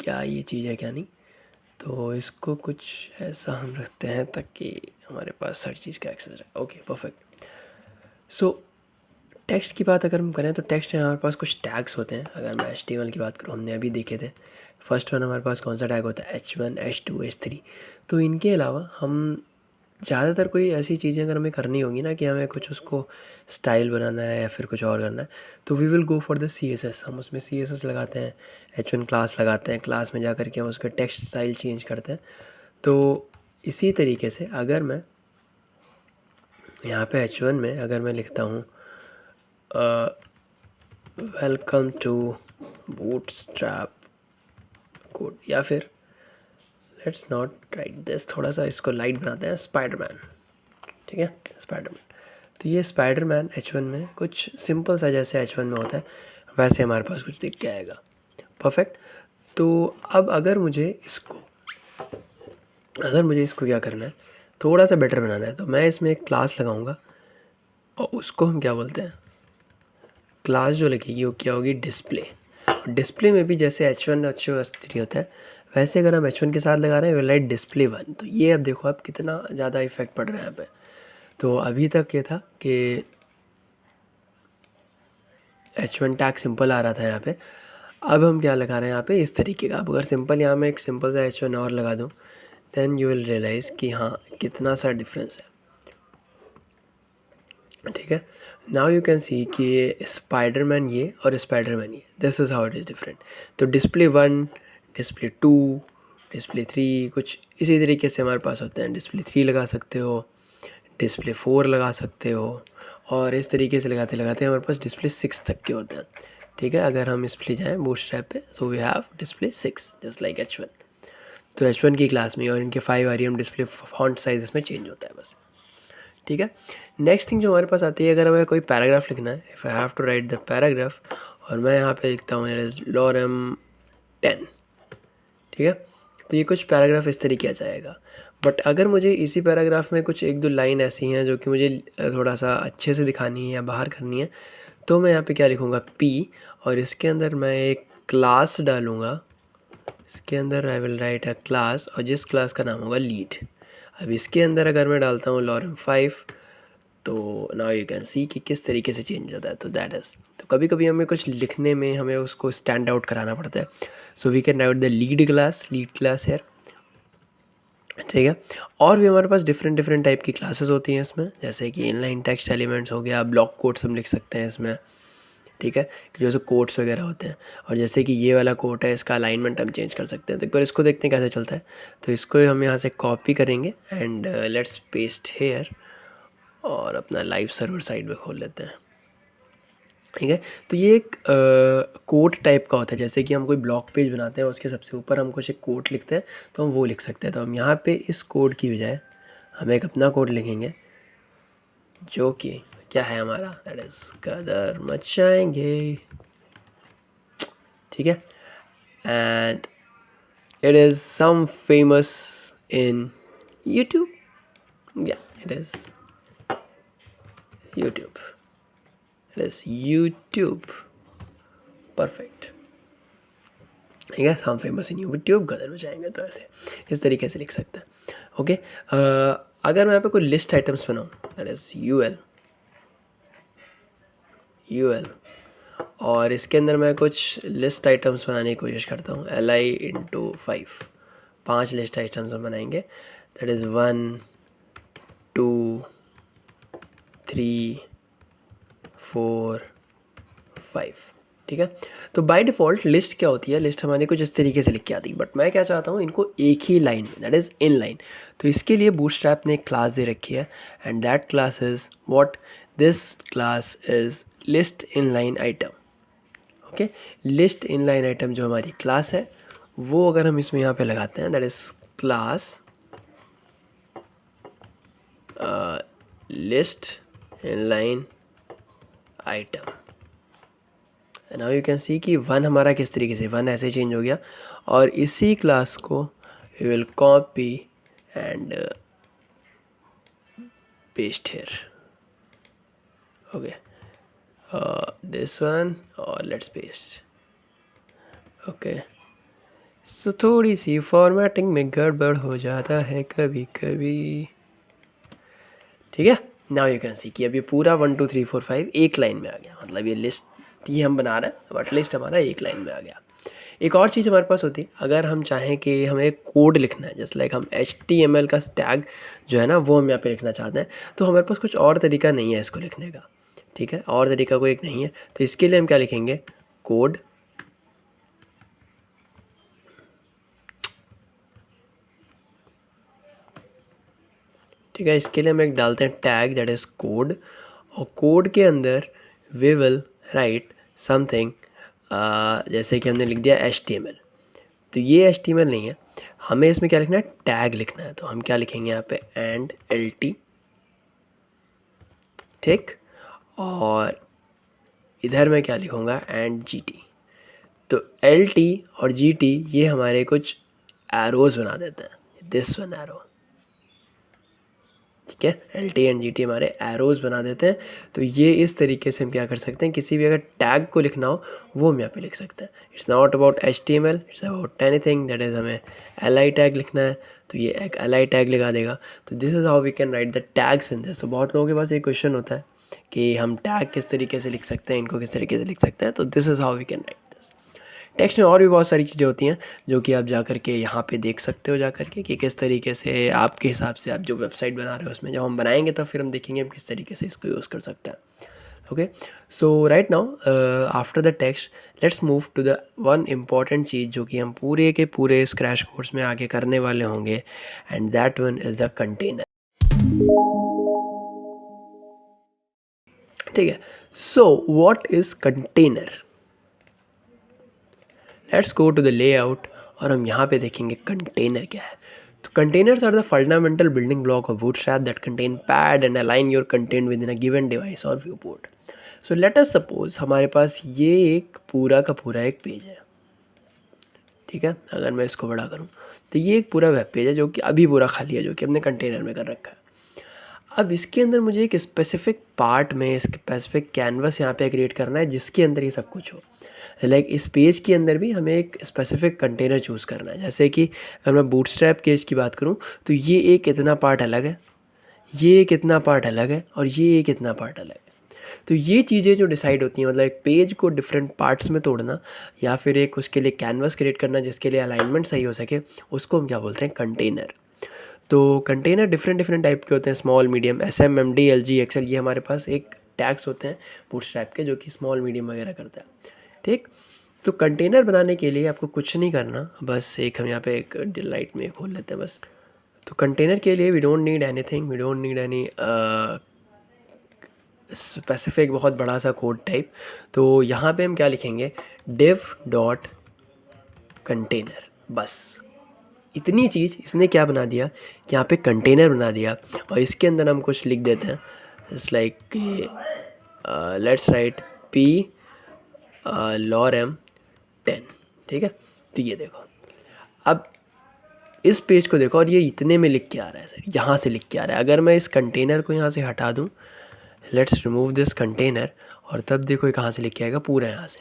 क्या ये चीज़ है क्या नहीं। तो इसको कुछ ऐसा हम रखते हैं ताकि हमारे पास हर चीज़ का एक्सेस रहे। Okay, perfect. सो टेक्स्ट की बात अगर हम करें तो टेक्स्ट में हमारे पास कुछ टैग्स होते हैं। अगर मैं HTML की बात करूँ, हमने अभी देखे थे, फर्स्ट वन हमारे पास कौन सा टैग होता है, H1 H2 H3। तो इनके अलावा हम ज़्यादातर कोई ऐसी चीज़ें अगर हमें करनी होगी ना कि हमें कुछ उसको स्टाइल बनाना है या फिर कुछ और करना है, तो we will go for the CSS। हम उसमें CSS लगाते हैं, H1 क्लास लगाते हैं, क्लास में जा कर के हम उसका टेक्स्ट स्टाइल चेंज करते हैं। तो इसी तरीके से अगर मैं यहाँ पे H1 में अगर मैं लिखता हूँ वेलकम टू बूटस्ट्रैप कोड, या फिर लेट्स नॉट राइट दिस, थोड़ा सा इसको लाइट बनाते हैं, स्पाइडरमैन। ठीक है, स्पाइडरमैन। तो ये स्पाइडरमैन H1 में कुछ सिंपल सा जैसे H1 में होता है वैसे हमारे पास कुछ दिख के आएगा। परफेक्ट। तो अब अगर मुझे इसको क्या करना है, थोड़ा सा बेटर बनाना है, तो मैं इसमें एक क्लास लगाऊंगा, और उसको हम क्या बोलते हैं, क्लास जो लगेगी वो क्या होगी, डिस्प्ले। और डिस्प्ले में भी जैसे H1 H3 होता है, वैसे अगर हम H1 के साथ लगा रहे हैं लाइट डिस्प्ले 1। तो ये अब देखो अब कितना ज़्यादा इफेक्ट पड़ रहा है यहाँ पे। तो अभी तक ये था कि H1 टैग सिंपल आ रहा था यहाँ पे, अब हम क्या लगा रहे हैं यहाँ पे इस तरीके का। अब अगर सिंपल यहाँ में एक सिंपल सा H1 और लगा दूँ, देन यू विल रियलाइज़ कि हाँ कितना सा डिफरेंस है। ठीक है, नाउ यू कैन सी कि स्पाइडरमैन ये और स्पाइडरमैन ये, this is how it is different. तो डिस्प्ले 1, डिस्प्ले 2, डिस्प्ले 3 कुछ इसी तरीके से हमारे पास होते हैं। डिस्प्ले 3 लगा सकते हो, डिस्प्ले 4 लगा सकते हो, और इस तरीके से लगाते लगाते हमारे पास डिस्प्ले 6 तक के होते हैं। ठीक है, अगर हम इस पे जाएँ बूटस्ट्रैप पे, so we have display 6 just like H1। तो H1 की क्लास में, और इनके 5 REM डिस्प्ले फॉन्ट साइज इसमें चेंज होता है बस। ठीक है, नेक्स्ट थिंग जो हमारे पास आती है, अगर हमें कोई पैराग्राफ लिखना है, if I have to write the paragraph, और मैं यहाँ पे लिखता हूँ इट इज़ लॉरम 10। ठीक है, तो ये कुछ पैराग्राफ इस तरीके आ जाएगा। बट अगर मुझे इसी पैराग्राफ में कुछ एक दो लाइन ऐसी हैं जो कि मुझे थोड़ा सा अच्छे से दिखानी है या बाहर करनी है, तो मैं यहाँ पे क्या लिखूँगा, P, और इसके अंदर मैं एक क्लास डालूँगा। इसके अंदर I will write a class, और जिस क्लास का नाम होगा लीड। अब इसके अंदर अगर मैं डालता हूँ लॉरम 5, तो नाउ यू कैन सी कि किस तरीके से चेंज होता है। तो दैट इज़, तो कभी कभी हमें कुछ लिखने में हमें उसको स्टैंड आउट कराना पड़ता है। So we can write the lead class here. ठीक है, और भी हमारे पास डिफरेंट डिफरेंट टाइप की क्लासेस होती हैं इसमें, जैसे कि इनलाइन टेक्स्ट एलिमेंट्स हो गया, ब्लॉक कोड्स हम लिख सकते हैं इसमें। ठीक है, कि जैसे कोट्स वगैरह होते हैं, और जैसे कि ये वाला कोट है, इसका अलाइनमेंट हम चेंज कर सकते हैं। तो एक बार इसको देखते हैं कैसे चलता है। तो इसको हम यहाँ से कॉपी करेंगे एंड लेट्स पेस्ट हेयर, और अपना लाइव सर्वर साइड में खोल लेते हैं। ठीक है, तो ये एक कोट टाइप का होता है, जैसे कि हम कोई ब्लॉग पेज बनाते हैं उसके सबसे ऊपर हम कुछ एक कोट लिखते हैं, तो हम वो लिख सकते हैं। तो हम यहाँ पे इस कोड की बजाय हम एक अपना कोड लिखेंगे, जो कि क्या है हमारा, दैट इज़ कदर मचाएंगे। ठीक है, and it is some famous in YouTube, या it is YouTube. That is YouTube, perfect. ठीक है, हम फेमस इन यूट्यूब, गदर बचाएंगे, तो ऐसे इस तरीके से लिख सकते हैं। ओके, अगर मैं यहाँ पे कोई लिस्ट आइटम्स बनाऊँ, दैट इज यूएल, और इसके अंदर मैं कुछ लिस्ट आइटम्स बनाने की कोशिश करता हूँ, li/5, 5 लिस्ट आइटम्स हम बनाएंगे, दैट इज़ 1 2 3 4 5। ठीक है, तो बाय डिफ़ॉल्ट लिस्ट क्या होती है, लिस्ट हमारे कुछ इस तरीके से लिख के आती है, बट मैं क्या चाहता हूँ इनको एक ही लाइन में, दैट इज़ इन लाइन। तो इसके लिए बूटस्ट्रैप ने एक क्लास दे रखी है, and that class is what, this class is list in line item. Okay, list in line item जो हमारी क्लास है, वो अगर हम इसमें यहाँ पे लगाते हैं, that is class list in line item. Now you can see कि 1 हमारा किस तरीके से 1 ऐसे चेंज हो गया, और इसी क्लास को we will copy and paste here. Okay, this one, और लेट्स पेस्ट। ओके, सो थोड़ी सी फॉर्मेटिंग में गड़बड़ हो जाता है कभी कभी। ठीक है, नाउ यू कैन सी कि अब ये पूरा 1 2 3 4 5 एक लाइन में आ गया, मतलब ये लिस्ट ये हम बना रहे हैं, बट लिस्ट हमारा एक लाइन में आ गया। एक और चीज़ हमारे पास होती है, अगर हम चाहें कि हमें कोड लिखना है, जस्ट लाइक हम HTML का टैग जो है ना वो हम यहाँ पे लिखना चाहते हैं, तो हमारे पास कुछ और तरीका नहीं है इसको लिखने का। ठीक है, और तरीका कोई एक नहीं है, तो इसके लिए हम क्या लिखेंगे, कोड। ठीक है, इसके लिए हम एक डालते हैं टैग, दैट इज़ कोड, और कोड के अंदर वी विल राइट समथिंग, जैसे कि हमने लिख दिया HTML, तो ये HTML नहीं है, हमें इसमें क्या लिखना है, टैग लिखना है। तो हम क्या लिखेंगे यहाँ पे, एंड LT। ठीक, और इधर मैं क्या लिखूँगा, एंड GT। तो LT और GT ये हमारे कुछ एरोज़ बना देते हैं, दिस वन एरो। ठीक है, LT एंड GT हमारे एरोज़ बना देते हैं। तो ये इस तरीके से हम क्या कर सकते हैं, किसी भी अगर टैग को लिखना हो वो हम यहाँ पे लिख सकते हैं। It's not about HTML, it's about anything, that is हमें li टैग लिखना है, तो ये एक li टैग लगा देगा। तो this is how we can write the tags in this. तो बहुत लोगों के पास एक क्वेश्चन होता है कि हम टैग किस तरीके से लिख सकते हैं, इनको किस तरीके से लिख सकते हैं, तो this is how we can write this. Text में और भी बहुत सारी चीज़ें होती हैं जो कि आप जा कर के यहाँ पे देख सकते हो जा कर के, कि किस तरीके से आपके हिसाब से आप जो वेबसाइट बना रहे हो उसमें जब हम बनाएंगे तब फिर हम देखेंगे हम किस तरीके से इसको यूज़ कर सकते हैं। Okay, so right now after the text let's move to the one important चीज़ जो कि हम पूरे के पूरे इस क्रैश कोर्स में आगे करने वाले होंगे, and that one is the container. ठीक है, so what is container, let's go to the layout, और हम यहाँ पे देखेंगे कंटेनर क्या है। तो containers are the fundamental building block of Bootstrap that contain pad and align your content within a given device or viewport. So let us suppose हमारे पास ये एक पूरा का पूरा एक पेज है। ठीक है, अगर मैं इसको बड़ा करूँ तो ये एक पूरा वेब पेज है जो कि अभी पूरा खाली है, जो कि हमने कंटेनर में कर रखा है। अब इसके अंदर मुझे एक स्पेसिफिक पार्ट में स्पेसिफिक कैनवस यहाँ पे क्रिएट करना है जिसके अंदर ये सब कुछ हो। लाइक इस पेज के अंदर भी हमें एक स्पेसिफिक कंटेनर चूज़ करना है। जैसे कि अगर मैं बूटस्ट्रैप पेज की बात करूँ तो ये एक इतना पार्ट अलग है, ये एक इतना पार्ट अलग है, और ये एक इतना पार्ट अलग है। तो ये चीज़ें जो डिसाइड होती हैं, मतलब एक पेज को डिफरेंट पार्ट्स में तोड़ना या फिर एक उसके लिए कैनवस क्रिएट करना जिसके लिए अलाइनमेंट सही हो सके, उसको हम क्या बोलते हैं, कंटेनर। तो कंटेनर डिफरेंट टाइप के होते हैं, small, medium, SM, MD, LG, XL, ये हमारे पास एक टैग्स होते हैं बूटस्ट्रैप के जो कि स्मॉल, मीडियम वगैरह करता है। ठीक, तो कंटेनर बनाने के लिए आपको कुछ नहीं करना, बस एक हम यहाँ पे एक डिलाइट में खोल लेते हैं बस। तो कंटेनर के लिए we don't need anything, we don't need any specific बहुत बड़ा सा कोड टाइप। तो यहाँ पे हम क्या लिखेंगे, div डॉट कंटेनर, बस इतनी चीज़ इसने क्या बना दिया कि यहाँ पे कंटेनर बना दिया, और इसके अंदर हम कुछ लिख देते हैं, just like let's write p lorem 10। ठीक है, तो ये देखो, अब इस पेज को देखो, और ये इतने में लिख के आ रहा है सर, यहाँ से लिख के आ रहा है। अगर मैं इस कंटेनर को यहाँ से हटा दूँ, लेट्स रिमूव दिस कंटेनर, और तब देखो ये कहाँ से लिख के आएगा, पूरा यहाँ से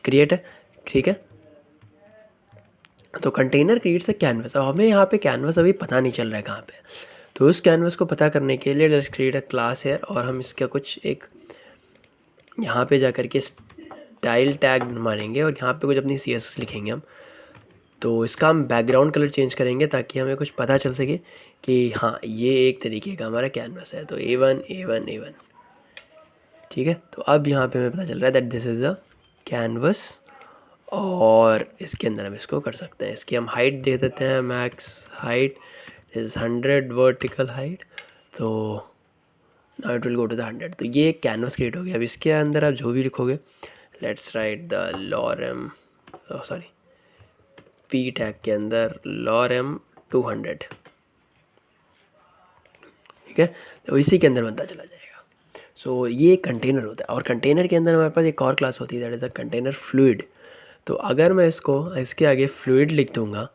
क्रिएट है, ठीक है। तो कंटेनर क्रिएट्स अ कैनवस। अब हमें यहाँ पे कैनवस अभी पता नहीं चल रहा है कहाँ पे, तो उस कैनवस को पता करने के लिए लेट्स क्रिएट अ क्लास है, और हम इसका कुछ एक यहाँ पे जा कर के स्टाइल टैग मारेंगे और यहाँ पे कुछ अपनी CSS लिखेंगे हम। तो इसका हम बैकग्राउंड कलर चेंज करेंगे ताकि हमें कुछ पता चल सके कि हाँ ये एक तरीके का हमारा कैनवस है। तो A1 ठीक है। तो अब यहाँ पे हमें पता चल रहा है that this is a canvas, और इसके अंदर हम इसको कर सकते हैं। इसकी हम हाइट दे देते हैं, max height is 100 vertical height, तो now it will go to the 100। तो ये एक कैनवस क्रिएट हो गया। अब इसके अंदर आप जो भी लिखोगे, let's write the lorem, sorry P tag के अंदर lorem 200, ठीक है। तो इसी के अंदर बनता चला जाएगा। सो ये कंटेनर होता है, और कंटेनर के अंदर हमारे पास एक और क्लास होती है that is a container fluid. तो अगर मैं इसको इसके आगे फ्लूइड लिख दूंगा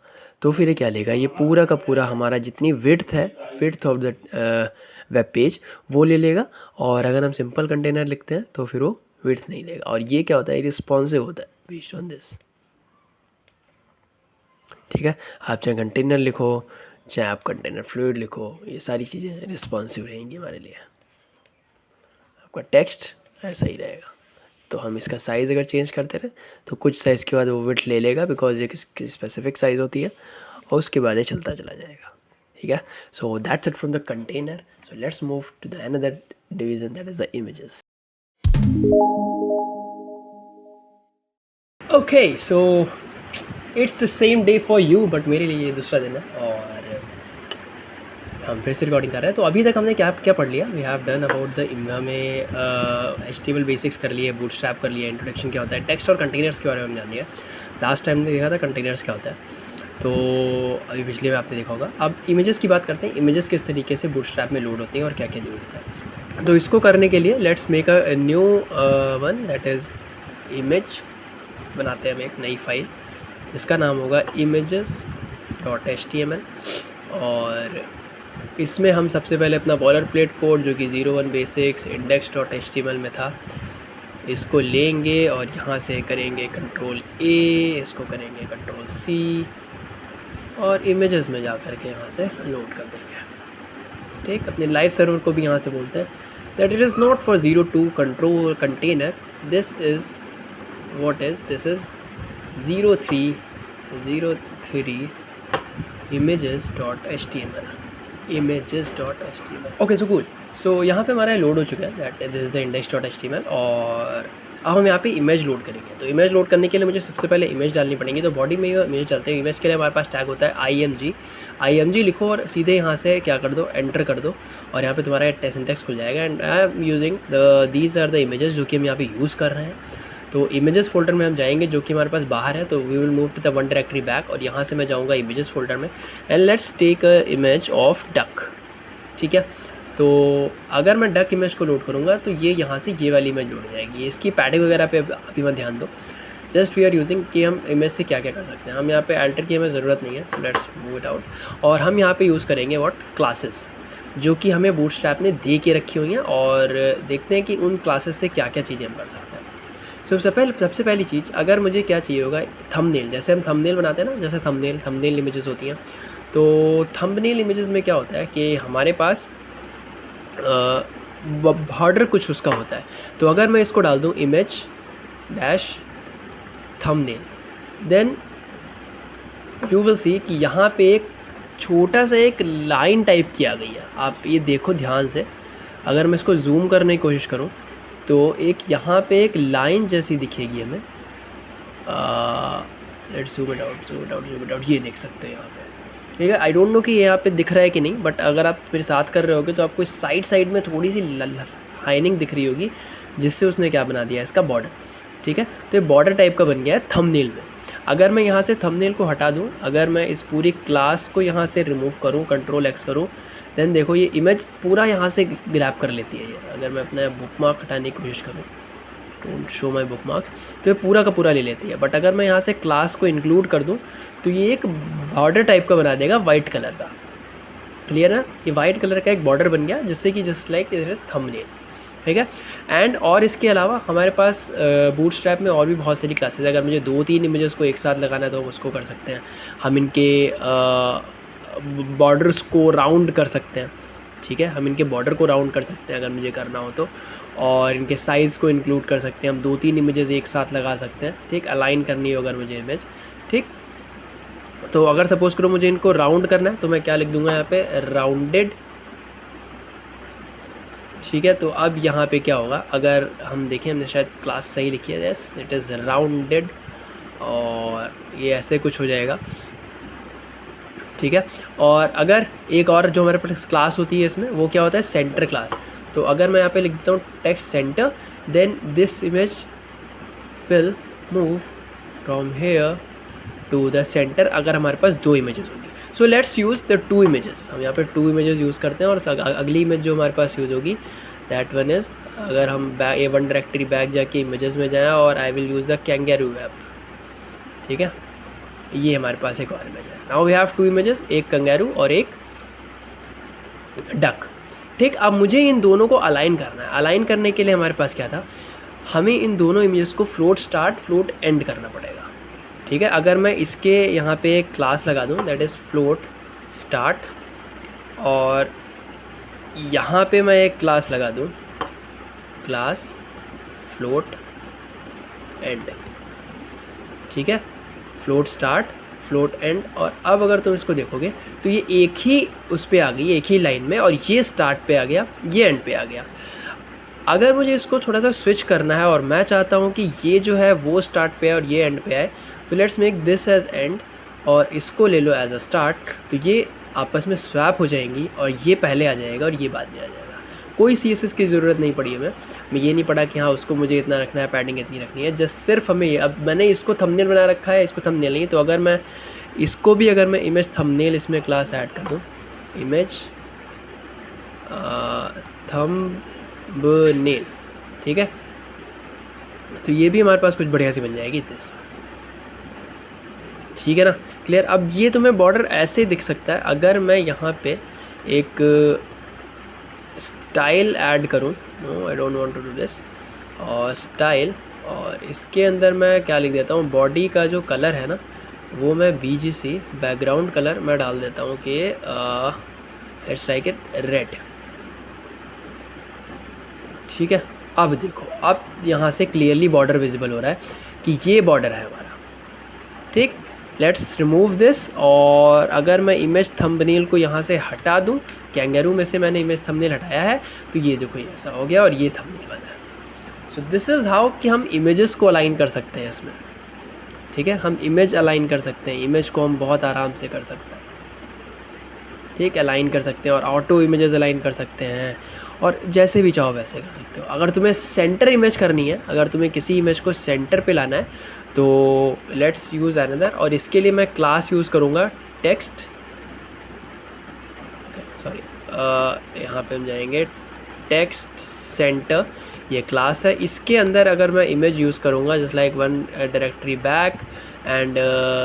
तो फिर ये क्या लेगा, ये पूरा का पूरा हमारा जितनी विड्थ है, width of the web page वो ले लेगा। और अगर हम सिंपल कंटेनर लिखते हैं तो फिर वो विड्थ नहीं लेगा। और ये क्या होता है, रिस्पॉन्सिव होता है बेस्ड ऑन दिस, ठीक है। आप चाहे कंटेनर लिखो, चाहे आप कंटेनर फ्लूइड लिखो, ये सारी चीज़ें रिस्पॉन्सिव रहेंगी हमारे लिए। आपका टेक्स्ट ऐसा ही रहेगा। तो हम इसका साइज़ अगर चेंज करते रहे तो कुछ साइज़ के बाद वो विड्थ ले लेगा, बिकॉज एक स्पेसिफिक साइज़ होती है, और उसके बाद ये चलता चला जाएगा, ठीक है। So that's it from the container. So let's move to the another division that is the images. Okay, so it's the same day for you, but मेरे लिए ये दूसरा दिन है, और हम फिर से रिकॉर्डिंग कर रहे हैं। तो अभी तक हमने क्या क्या पढ़ लिया, we have done about the हमें HTML बेसिक्स कर लिए, बूटस्ट्रैप कर लिया, इंट्रोडक्शन क्या होता है, टेक्स्ट और कंटेनर्स के बारे में हम जान लिया। लास्ट टाइम ने देखा था कंटेनर्स क्या होता है, तो अभी पिछले में आपने देखा होगा। अब इमेजेस की बात करते हैं, इमेजेस किस तरीके से बूटस्ट्रैप में लोड होती हैं और क्या क्या ज़रूरत है। तो इसको करने के लिए let's make a new one that is image. बनाते हैं हम एक नई फाइल जिसका नाम होगा images.html, और इसमें हम सबसे पहले अपना बॉलर प्लेट कोड जो कि 01 बेसिक्स index.html में था, इसको लेंगे और यहाँ से करेंगे Ctrl+A, इसको करेंगे Ctrl+C, और इमेजेस में जा कर के यहाँ से लोड कर देंगे, ठीक। अपने लाइव सर्वर को भी यहाँ से बोलते हैं that it is not for 02 control container, this is what is this is 03 images.html okay. So cool. So यहाँ पे हमारा लोड हो चुका है that this is the index.html, और अब हम यहाँ पे इमेज लोड करेंगे। तो इमेज लोड करने के लिए मुझे सबसे पहले इमेज डालनी पड़ेंगी। तो बॉडी में इमेज डालते हैं। इमेज के लिए हमारे पास टैग होता है img लिखो और सीधे यहाँ से क्या कर दो, एंटर कर दो, और यहाँ पे तुम्हारा सिंटैक्स खुल जाएगा। And I am using these are the images जो कि हम यहाँ पे यूज़ कर रहे हैं। तो इमेजेस फोल्डर में हम जाएंगे जो कि हमारे पास बाहर है, तो we will move to the one directory back, और यहाँ से मैं जाऊँगा इमेजेस फोल्डर में, and let's take a image of duck, ठीक है। तो अगर मैं डक इमेज को लोड करूँगा तो ये यहाँ से ये वाली इमेज लोड हो जाएगी। इसकी पैडिंग वगैरह पे अभी मत ध्यान दो, जस्ट वी आर यूजिंग कि हम इमेज से क्या क्या कर सकते हैं। हम यहाँ पे अल्टर की हमें ज़रूरत नहीं है, so let's move it out. और हम यहाँ पे यूज़ करेंगे व्हाट, क्लासेस, जो कि हमें बूटस्ट्रैप ने दे के रखी हुई हैं, और देखते हैं कि उन क्लासेस से क्या क्या चीज़ें हम कर सकते हैं। सबसे पहली चीज़, अगर मुझे क्या चाहिए होगा, थंबनेल। जैसे हम थंबनेल बनाते हैं ना, जैसे थंबनेल इमेजेस होती हैं, तो थंबनेल इमेजेस में क्या होता है कि हमारे पास बॉर्डर कुछ उसका होता है। तो अगर मैं इसको डाल दूँ image dash thumbnail, then you will see कि यहाँ पे एक छोटा सा एक लाइन टाइप की आ गई है। आप ये देखो ध्यान से, अगर मैं इसको जूम करने की कोशिश करूँ तो एक यहाँ पे एक लाइन जैसी दिखेगी हमें। लेट्स जूम इट आउट, ये देख सकते हैं यहाँ पे, ठीक है। आई डोंट नो कि ये यहाँ पे दिख रहा है कि नहीं, बट अगर आप मेरे साथ कर रहे होगे तो आपको साइड में थोड़ी सी लाइनिंग दिख रही होगी, जिससे उसने क्या बना दिया है, इसका बॉर्डर, ठीक है। तो ये बॉर्डर टाइप का बन गया है थंबनेल में। अगर मैं यहाँ से थंबनेल को हटा दूँ, अगर मैं इस पूरी क्लास को यहाँ से रिमूव करूँ, Ctrl+X करूँ, देन देखो ये इमेज पूरा यहाँ से ग्रैब कर लेती है ये। अगर मैं अपना बुकमार्क हटाने की कोशिश करूँ, डोंट शो माई बुकमार्क्स, तो ये पूरा का पूरा ले लेती है। बट अगर मैं यहाँ से क्लास को इंक्लूड कर दूँ तो ये एक बॉर्डर टाइप का बना देगा वाइट कलर का। क्लियर है? ये वाइट कलर का एक बॉर्डर बन गया, जिससे कि just like it is thumbnail, ठीक है। एंड और इसके अलावा हमारे पास बूटस्ट्रैप में और भी बहुत सारी क्लासेस है। अगर मुझे 2-3 इमेजेस को एक साथ लगाना है तो हम उसको कर सकते हैं। हम इनके बॉर्डर्स को राउंड कर सकते हैं, ठीक है, हम इनके बॉर्डर को राउंड कर सकते हैं अगर मुझे करना हो तो, और इनके साइज़ को इंक्लूड कर सकते हैं। हम 2-3 इमेजेस एक साथ लगा सकते हैं, ठीक, अलाइन करनी हो अगर मुझे इमेज, ठीक। तो अगर सपोज़ करो मुझे इनको राउंड करना है तो मैं क्या लिख दूंगा यहाँ पे, राउंडेड, ठीक है। तो अब यहाँ पे क्या होगा, अगर हम देखें, हमने शायद क्लास सही लिखी है, यस इट इज़ राउंडेड, और ये ऐसे कुछ हो जाएगा, ठीक है। और अगर एक और जो हमारे पास क्लास होती है इसमें, वो क्या होता है, सेंटर क्लास। तो अगर मैं यहाँ पे लिख देता हूँ text centre, then this image will move from here to the centre अगर हमारे पास 2 इमेजेस होगी। So let's use the 2 images. हम यहाँ पे 2 इमेजेस यूज़ करते हैं, और अगली इमेज जो हमारे पास यूज़ होगी दैट वन इज़, अगर हम A1 डायरेक्टरी बैक जाके इमेजेस में जाएँ, और I will use the kangaroo app, ठीक है। ये हमारे पास एक और इमेज है। नाउ वी हैव 2 इमेजेस, एक कंगारू और एक डक, ठीक। अब मुझे इन दोनों को अलाइन करना है। अलाइन करने के लिए हमारे पास क्या था, हमें इन दोनों इमेजेस को फ्लोट स्टार्ट फ्लोट एंड करना पड़ेगा, ठीक है। अगर मैं इसके यहाँ पे एक क्लास लगा दूँ दैट इज़ फ्लोट स्टार्ट, और यहाँ पे मैं एक क्लास लगा दूँ क्लास फ्लोट एंड, ठीक है, फ्लोट स्टार्ट फ्लोट एंड। और अब अगर तुम इसको देखोगे तो ये एक ही उस पे आ गई, एक ही लाइन में, और ये स्टार्ट पे आ गया, ये एंड पे आ गया। अगर मुझे इसको थोड़ा सा स्विच करना है और मैं चाहता हूँ कि ये जो है वो स्टार्ट पे है और ये एंड पे आए, तो let's make this as and और इसको ले लो एज अ स्टार्ट, तो ये आपस में स्वैप हो जाएंगी और ये पहले आ जाएगा और ये बाद में आ जाएगा। कोई CSS की ज़रूरत नहीं पड़ी है। मैं ये नहीं पढ़ा कि हाँ उसको मुझे इतना रखना है, पैडिंग इतनी रखनी है, जस्ट सिर्फ हमें ये, अब मैंने इसको थंबनेल बना रखा है, इसको थंबनेल नहीं, तो अगर मैं इसको भी, अगर मैं इमेज थंबनेल इसमें क्लास ऐड कर दूँ, इमेज थंबनेल, ठीक है, तो ये भी हमारे पास कुछ बढ़िया सी बन जाएगी दिस, ठीक है ना, क्लियर। अब ये तुम्हें बॉर्डर ऐसे दिख सकता है अगर मैं यहाँ पे एक स्टाइल ऐड करूँ, no I don't want to do this, और स्टाइल, और इसके अंदर मैं क्या लिख देता हूँ, बॉडी का जो कलर है ना वो मैं BGC बैकग्राउंड कलर मैं डाल देता हूँ कि इट्स लाइक इट रेड, ठीक है। अब देखो, अब यहाँ से क्लियरली बॉर्डर विजिबल हो रहा है कि ये बॉर्डर है हमारा, ठीक। लेट्स रिमूव दिस, और अगर मैं इमेज थंबनेल को यहाँ से हटा दूँ, कैंगेरू में से मैंने इमेज थंबनेल हटाया है, तो ये देखो ये ऐसा हो गया और ये थंबनेल बना है। सो दिस इज़ हाउ कि हम इमेजेस को अलाइन कर सकते हैं इसमें, ठीक है। हम इमेज अलाइन कर सकते हैं, इमेज को हम बहुत आराम से कर सकते हैं, ठीक, अलाइन कर सकते हैं, और ऑटो इमेजेस अलाइन कर सकते हैं, और जैसे भी चाहो वैसे कर सकते हो। अगर तुम्हें सेंटर इमेज करनी है, अगर तुम्हें किसी इमेज को सेंटर पे लाना है, तो लेट्स यूज़ अनदर, और इसके लिए मैं क्लास यूज़ करूँगा टेक्स्ट, सॉरी, यहाँ पे हम जाएंगे टेक्स्ट सेंटर, ये क्लास है। इसके अंदर अगर मैं इमेज यूज़ करूँगा just like one directory back, and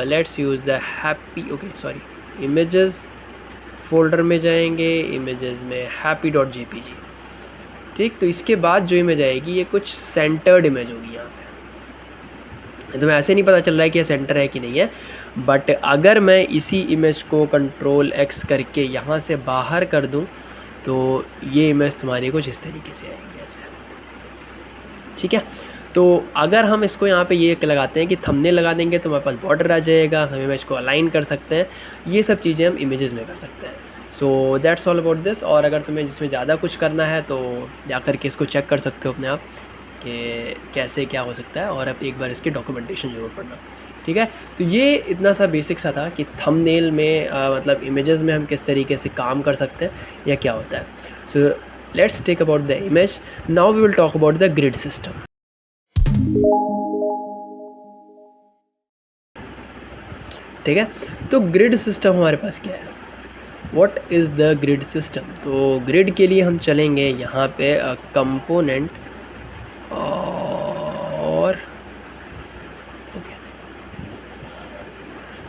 let's use the happy, okay sorry, images folder में जाएंगे, इमेजेस में happy.jpg, ठीक। तो इसके बाद जो इमेज आएगी ये कुछ सेंटर्ड इमेज होगी यहाँ पे। तो मैं ऐसे नहीं पता चल रहा है कि ये सेंटर है कि नहीं है, बट अगर मैं इसी इमेज को Ctrl+X करके यहाँ से बाहर कर दूँ तो ये इमेज तुम्हारी कुछ इस तरीके से आएगी ऐसे, ठीक है। तो अगर हम इसको यहाँ पे ये लगाते हैं कि थंबनेल लगा देंगे तो हमारे पास बॉर्डर आ जाएगा, हम इमेज को अलाइन कर सकते हैं, ये सब चीज़ें हम इमेजेस में कर सकते हैं। सो दैट्स ऑल अबाउट दिस। और अगर तुम्हें जिसमें ज़्यादा कुछ करना है तो जा कर के इसको चेक कर सकते हो अपने आप कि कैसे क्या हो सकता है, और अब एक बार इसकी डॉक्यूमेंटेशन ज़रूर पढ़ना, ठीक है। तो ये इतना सा बेसिक सा था कि थंबनेल में मतलब इमेजेस में हम किस तरीके से काम कर सकते हैं या क्या होता है। So let's take about the image, now we will talk about the grid system, ठीक है। तो ग्रिड सिस्टम हमारे पास क्या है, what is the grid system. तो ग्रिड के लिए हम चलेंगे यहाँ पे कंपोनेंट, और okay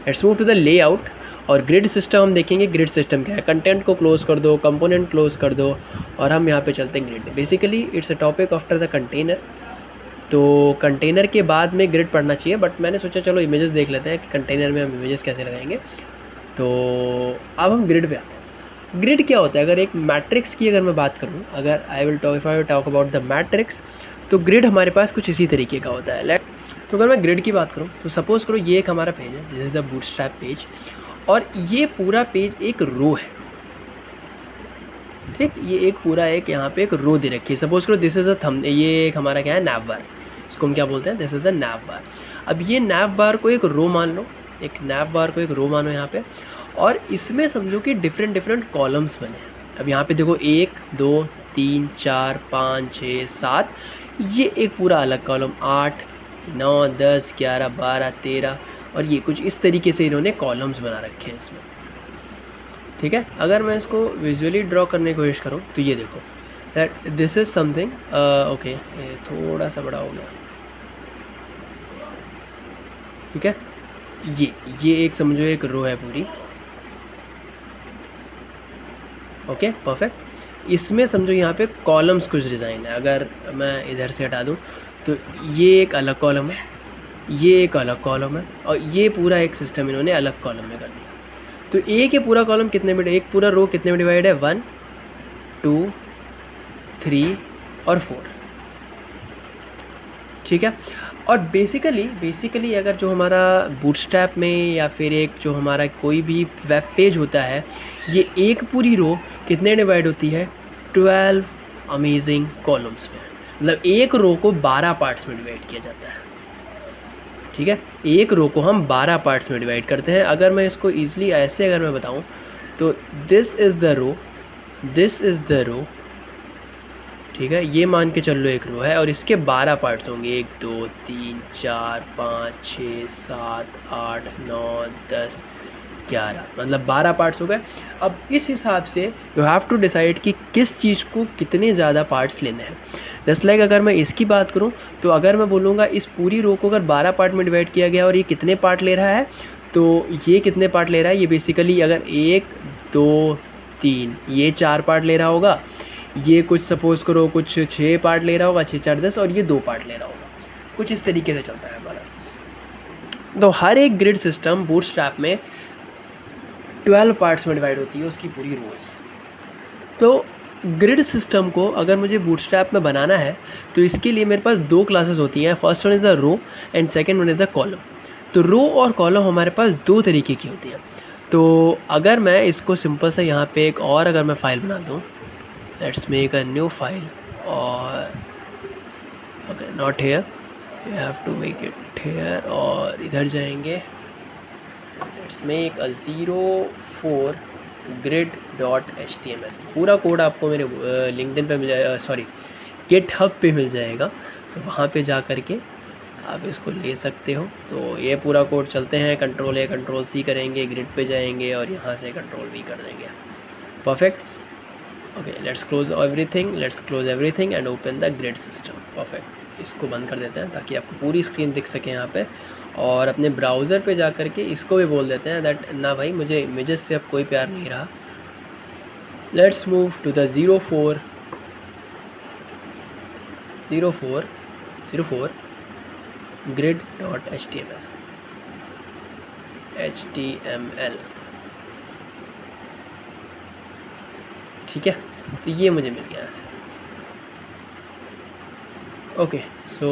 let's move to the layout, और ग्रिड सिस्टम हम देखेंगे। ग्रिड सिस्टम क्या है, कंटेंट को क्लोज कर दो, कंपोनेंट क्लोज कर दो, और हम यहाँ पे चलते हैं grid. Basically it's a topic after the container. तो कंटेनर के बाद में ग्रिड पढ़ना चाहिए, बट मैंने सोचा चलो इमेजेस देख लेते हैं कि कंटेनर में हम इमेजेस कैसे लगाएंगे। तो अब हम ग्रिड पे आते हैं। ग्रिड क्या होता है, अगर एक मैट्रिक्स की अगर मैं बात करूँ, अगर I talk about the matrix, तो ग्रिड हमारे पास कुछ इसी तरीके का होता है। तो अगर मैं ग्रिड की बात करूँ तो सपोज़ करो ये एक हमारा पेज है, this is the bootstrap page, और ये पूरा पेज एक रो है। ठीक, ये एक पूरा एक यहाँ पे एक रो दे रखी है। सपोज़ करो दिस इज़ अ थंब, ये एक हमारा क्या है, नैव बार, इसको हम क्या बोलते हैं, दिस इज़ द नैव बार। अब ये नैव बार को एक रो मान लो, एक नैव बार को एक रो मानो यहाँ पे, और इसमें समझो कि डिफरेंट कॉलम्स बने हैं। अब यहाँ पे देखो 1 2 3 4 5 6 7, ये एक पूरा अलग कॉलम, 8 9 10 11 12 13, और ये कुछ इस तरीके से इन्होंने कॉलम्स बना रखे हैं इसमें। ठीक है, अगर मैं इसको विजुअली ड्रॉ करने की कोशिश करूँ तो ये देखो that this is something, okay ये थोड़ा सा बड़ा हो गया। ठीक है, ये एक समझो एक रो है पूरी। Okay perfect. इसमें समझो यहाँ पे कॉलम्स कुछ डिज़ाइन है। अगर मैं इधर से हटा दूँ तो ये एक अलग कॉलम है, ये एक अलग कॉलम है, और ये पूरा एक सिस्टम इन्होंने अलग कॉलम में कर दिया। तो एक ये पूरा कॉलम कितने में, एक पूरा रो कितने में डिवाइड है, 1 2 3 और 4। ठीक है, और बेसिकली अगर जो हमारा बूटस्ट्रैप में या फिर एक जो हमारा कोई भी वेब पेज होता है, ये एक पूरी रो कितने डिवाइड होती है, 12 अमेजिंग कॉलम्स में। मतलब एक रो को 12 पार्ट्स में डिवाइड किया जाता है। ठीक है, एक रो को हम 12 पार्ट्स में डिवाइड करते हैं। अगर मैं इसको ईजिली ऐसे अगर मैं बताऊं तो this is the row, this is the row. ठीक है, ये मान के चल लो एक रो है, और इसके 12 पार्ट्स होंगे, 1 2 3 4 5 6 7 8 9 10 11, मतलब 12 पार्ट्स हो गए। अब इस हिसाब से यू हैव टू डिसाइड कि किस चीज़ को कितने ज़्यादा पार्ट्स लेने हैं। जस्ट लाइक अगर मैं इसकी बात करूं तो अगर मैं बोलूँगा इस पूरी रो को अगर 12 पार्ट में डिवाइड किया गया और ये कितने पार्ट ले रहा है, तो ये कितने पार्ट ले रहा है, ये बेसिकली अगर 1 2 3 ये 4 पार्ट ले रहा होगा, ये कुछ सपोज़ करो कुछ 6 पार्ट ले रहा होगा, 6 4 10, और ये 2 पार्ट ले रहा होगा। कुछ इस तरीके से चलता है हमारा। तो हर एक ग्रिड सिस्टम बूटस्ट्रैप में 12 पार्ट्स में डिवाइड होती है उसकी पूरी रोज़। तो ग्रिड सिस्टम को अगर मुझे बूटस्ट्रैप में बनाना है तो इसके लिए मेरे पास 2 क्लासेस होती हैं। First one is the row and second one is the column. तो रो और कॉलम हमारे पास 2 तरीके की होती हैं। तो अगर मैं इसको सिंपल सा यहाँ पे एक और अगर मैं फ़ाइल बना दूँ, let's make a new file, और okay not here, you have to make it here, और इधर जाएंगे, लेट्स मेक अ 04 grid.html। पूरा कोड आपको मेरे लिंक्डइन पे मिल जाएगा, सॉरी गिटहब पे मिल जाएगा, तो वहाँ पे जा कर के आप इसको ले सकते हो। तो ये पूरा कोड चलते हैं, कंट्रोल A कंट्रोल C करेंगे, ग्रिड पे जाएंगे और यहाँ से कंट्रोल V कर देंगे। Perfect. Okay let's close everything and open the grid system. Perfect, इसको बंद कर देते हैं ताकि आपको पूरी स्क्रीन दिख सके यहाँ पे। और अपने ब्राउज़र पे जा कर के इसको भी बोल देते हैं दैट ना भाई मुझे इमेजेस से अब कोई प्यार नहीं रहा। Let's move to the 04 grid.html। ठीक है, तो ये मुझे मिल गया यहाँ से। Okay so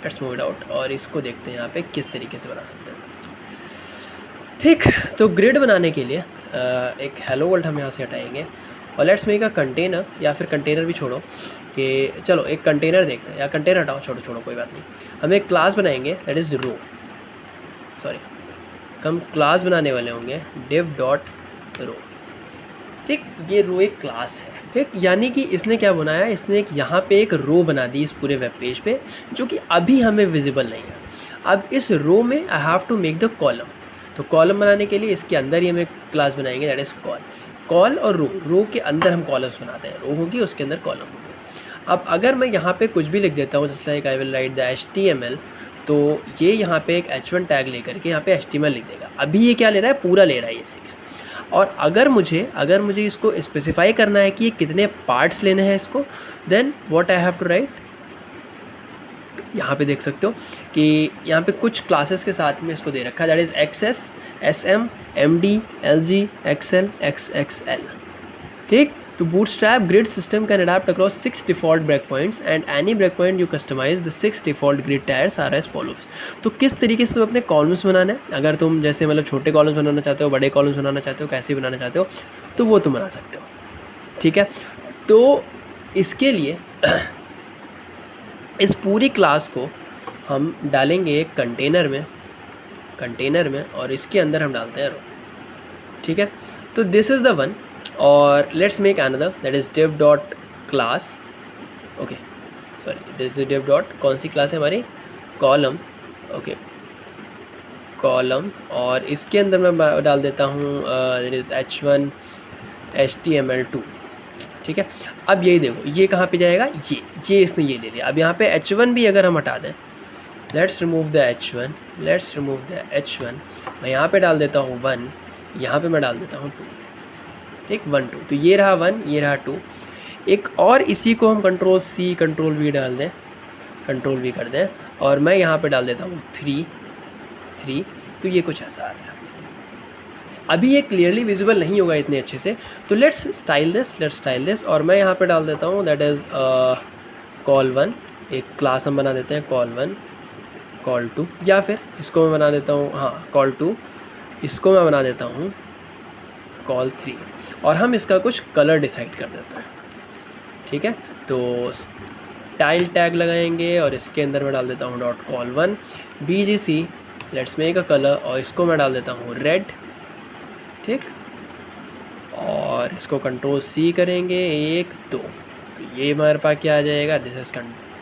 let's move it out, और इसको देखते हैं यहाँ पे किस तरीके से बना सकते हैं। ठीक, तो ग्रिड बनाने के लिए एक हेलो वर्ल्ड हम यहाँ से हटाएंगे, और लेट्स मेक अ कंटेनर, या फिर कंटेनर भी छोड़ो कि चलो एक कंटेनर देखते हैं, या कंटेनर हटाओ, छोड़ो कोई बात नहीं। हम एक क्लास बनाएंगे दैट इज़ रो, सॉरी हम क्लास बनाने वाले होंगे div.रो। ठीक, ये रो एक क्लास है। ठीक, यानी कि इसने क्या बनाया, इसने एक यहाँ पे एक रो बना दी इस पूरे वेब पेज पे, जो कि अभी हमें विजिबल नहीं है। अब इस रो में I have to make the column. तो कॉलम बनाने के लिए इसके अंदर ही हम एक क्लास बनाएंगे दैट इज़ कॉल और रो के अंदर हम कॉलम्स बनाते हैं, रो होगी उसके अंदर कॉलम होगी। अब अगर मैं यहाँ पे कुछ भी लिख देता हूँ, जैसे like I will write the HTML, तो ये यहाँ पे एक h1 टैग लेकर के यहाँ पे HTML लिख देगा। अभी ये क्या ले रहा है, पूरा ले रहा है ये 6। और अगर मुझे इसको स्पेसिफाई करना है कि ये कितने पार्ट्स लेने हैं इसको, then what I have to write, यहाँ पे देख सकते हो कि यहाँ पे कुछ क्लासेस के साथ में इसको दे रखा है, that is XS, SM, MD, LG, XL, XXL। ठीक, तो Bootstrap grid system can adapt across 6 default break points and any break point you customise the 6 default grid tiers are as follows. तो किस तरीके से तुम अपने कॉलम्स बनाना है, अगर तुम जैसे मतलब छोटे कॉलम्स बनाना चाहते हो, बड़े कॉलम्स बनाना चाहते हो, कैसे बनाना चाहते हो, तो वो तुम बना सकते हो। ठीक है, तो इसके लिए इस पूरी क्लास को हम डालेंगे एक कंटेनर में और इसके अंदर हम डालते हैं रो। ठीक है, तो दिस इज़ द वन, और let's make another, that is div dot class. Okay sorry, this is div dot, कौन सी क्लास है हमारी, कॉलम। ओके कॉलम, और इसके अंदर मैं डाल देता हूँ दैट इज़ h1 HTML2। ठीक है, अब यही देखो ये कहाँ पे जाएगा, ये इसने ये ले लिया। अब यहाँ पे h1 भी अगर हम हटा दें, लेट्स रिमूव द h1, मैं यहाँ पे डाल देता हूँ 1, यहाँ पे मैं डाल देता हूँ 2। ठीक, 1 2, तो ये रहा 1, ये रहा 2। एक और इसी को हम Ctrl+C Ctrl+V डाल दें, Ctrl+V कर दें, और मैं यहाँ पे डाल देता हूँ 3, तो ये कुछ ऐसा आ रहा है। अभी ये क्लियरली विजिबल नहीं होगा इतने अच्छे से, तो लेट्स स्टाइल दिस, और मैं यहाँ पे डाल देता हूँ दैट इज़ call1, एक क्लास हम बना देते हैं call1, call2, या फिर इसको मैं बना देता हूँ, हाँ call2, इसको मैं बना देता हूँ call3, और हम इसका कुछ कलर डिसाइड कर देते हैं। ठीक है, तो स्टाइल टैग लगाएंगे और इसके अंदर मैं डाल देता हूँ .call1 BGC, let's make a colour, और इसको मैं डाल देता हूँ रेड। ठीक, और इसको Ctrl+C करेंगे 1 2, तो ये हमारे पास क्या आ जाएगा, this is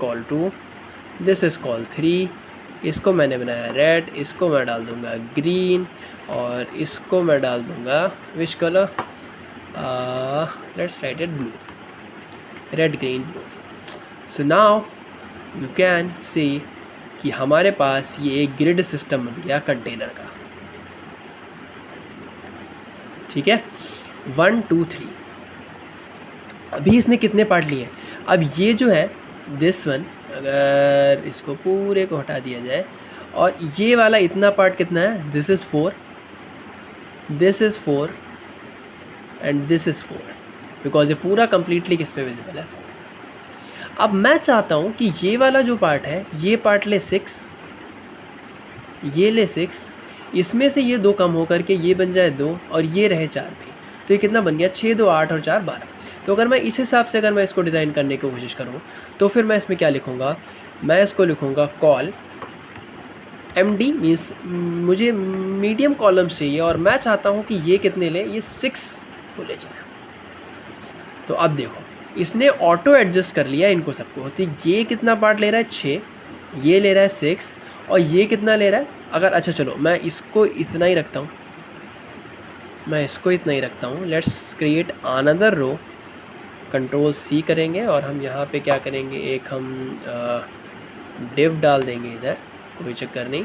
call2, this is call3, इसको मैंने बनाया रेड, इसको मैं डाल दूँगा ग्रीन, और इसको मैं डाल दूँगा which colour, let's write it blew, red green blue. So now you can see कि हमारे पास ये एक ग्रिड सिस्टम बन गया कंटेनर का। ठीक है, 1 2 3। अभी इसने कितने पार्ट लिए, अब ये जो है दिस वन, अगर इसको पूरे को हटा दिया जाए, और ये वाला इतना पार्ट कितना है, this is 4, this is 4 and this is 4, because ये पूरा कंप्लीटली किस पे विजिबल है, 4। अब मैं चाहता हूँ कि ये वाला जो पार्ट है, ये पार्ट ले 6, ये ले 6, इसमें से ये 2 कम हो करके ये बन जाए 2, और ये रहे 4 भाई, तो ये कितना बन गया, 6 2 8 और 4 12। तो अगर मैं इस हिसाब से अगर मैं इसको डिज़ाइन करने की कोशिश करूँ, तो फिर मैं इसमें क्या लिखूँगा, मैं इसको लिखूँगा कॉल MD, मीन्स मुझे मीडियम कॉलम्स चाहिए, और मैं चाहता हूँ कि ये कितने ले, ये 6 को ले जाए। तो अब देखो इसने ऑटो एडजस्ट कर लिया इनको सबको, तो ये कितना पार्ट ले रहा है, 6, ये ले रहा है 6, और ये कितना ले रहा है, अगर अच्छा चलो मैं इसको इतना ही रखता हूँ, let's create another row, Ctrl+C करेंगे, और हम यहाँ पे क्या करेंगे, एक हम div डाल देंगे इधर, कोई चक्कर नहीं,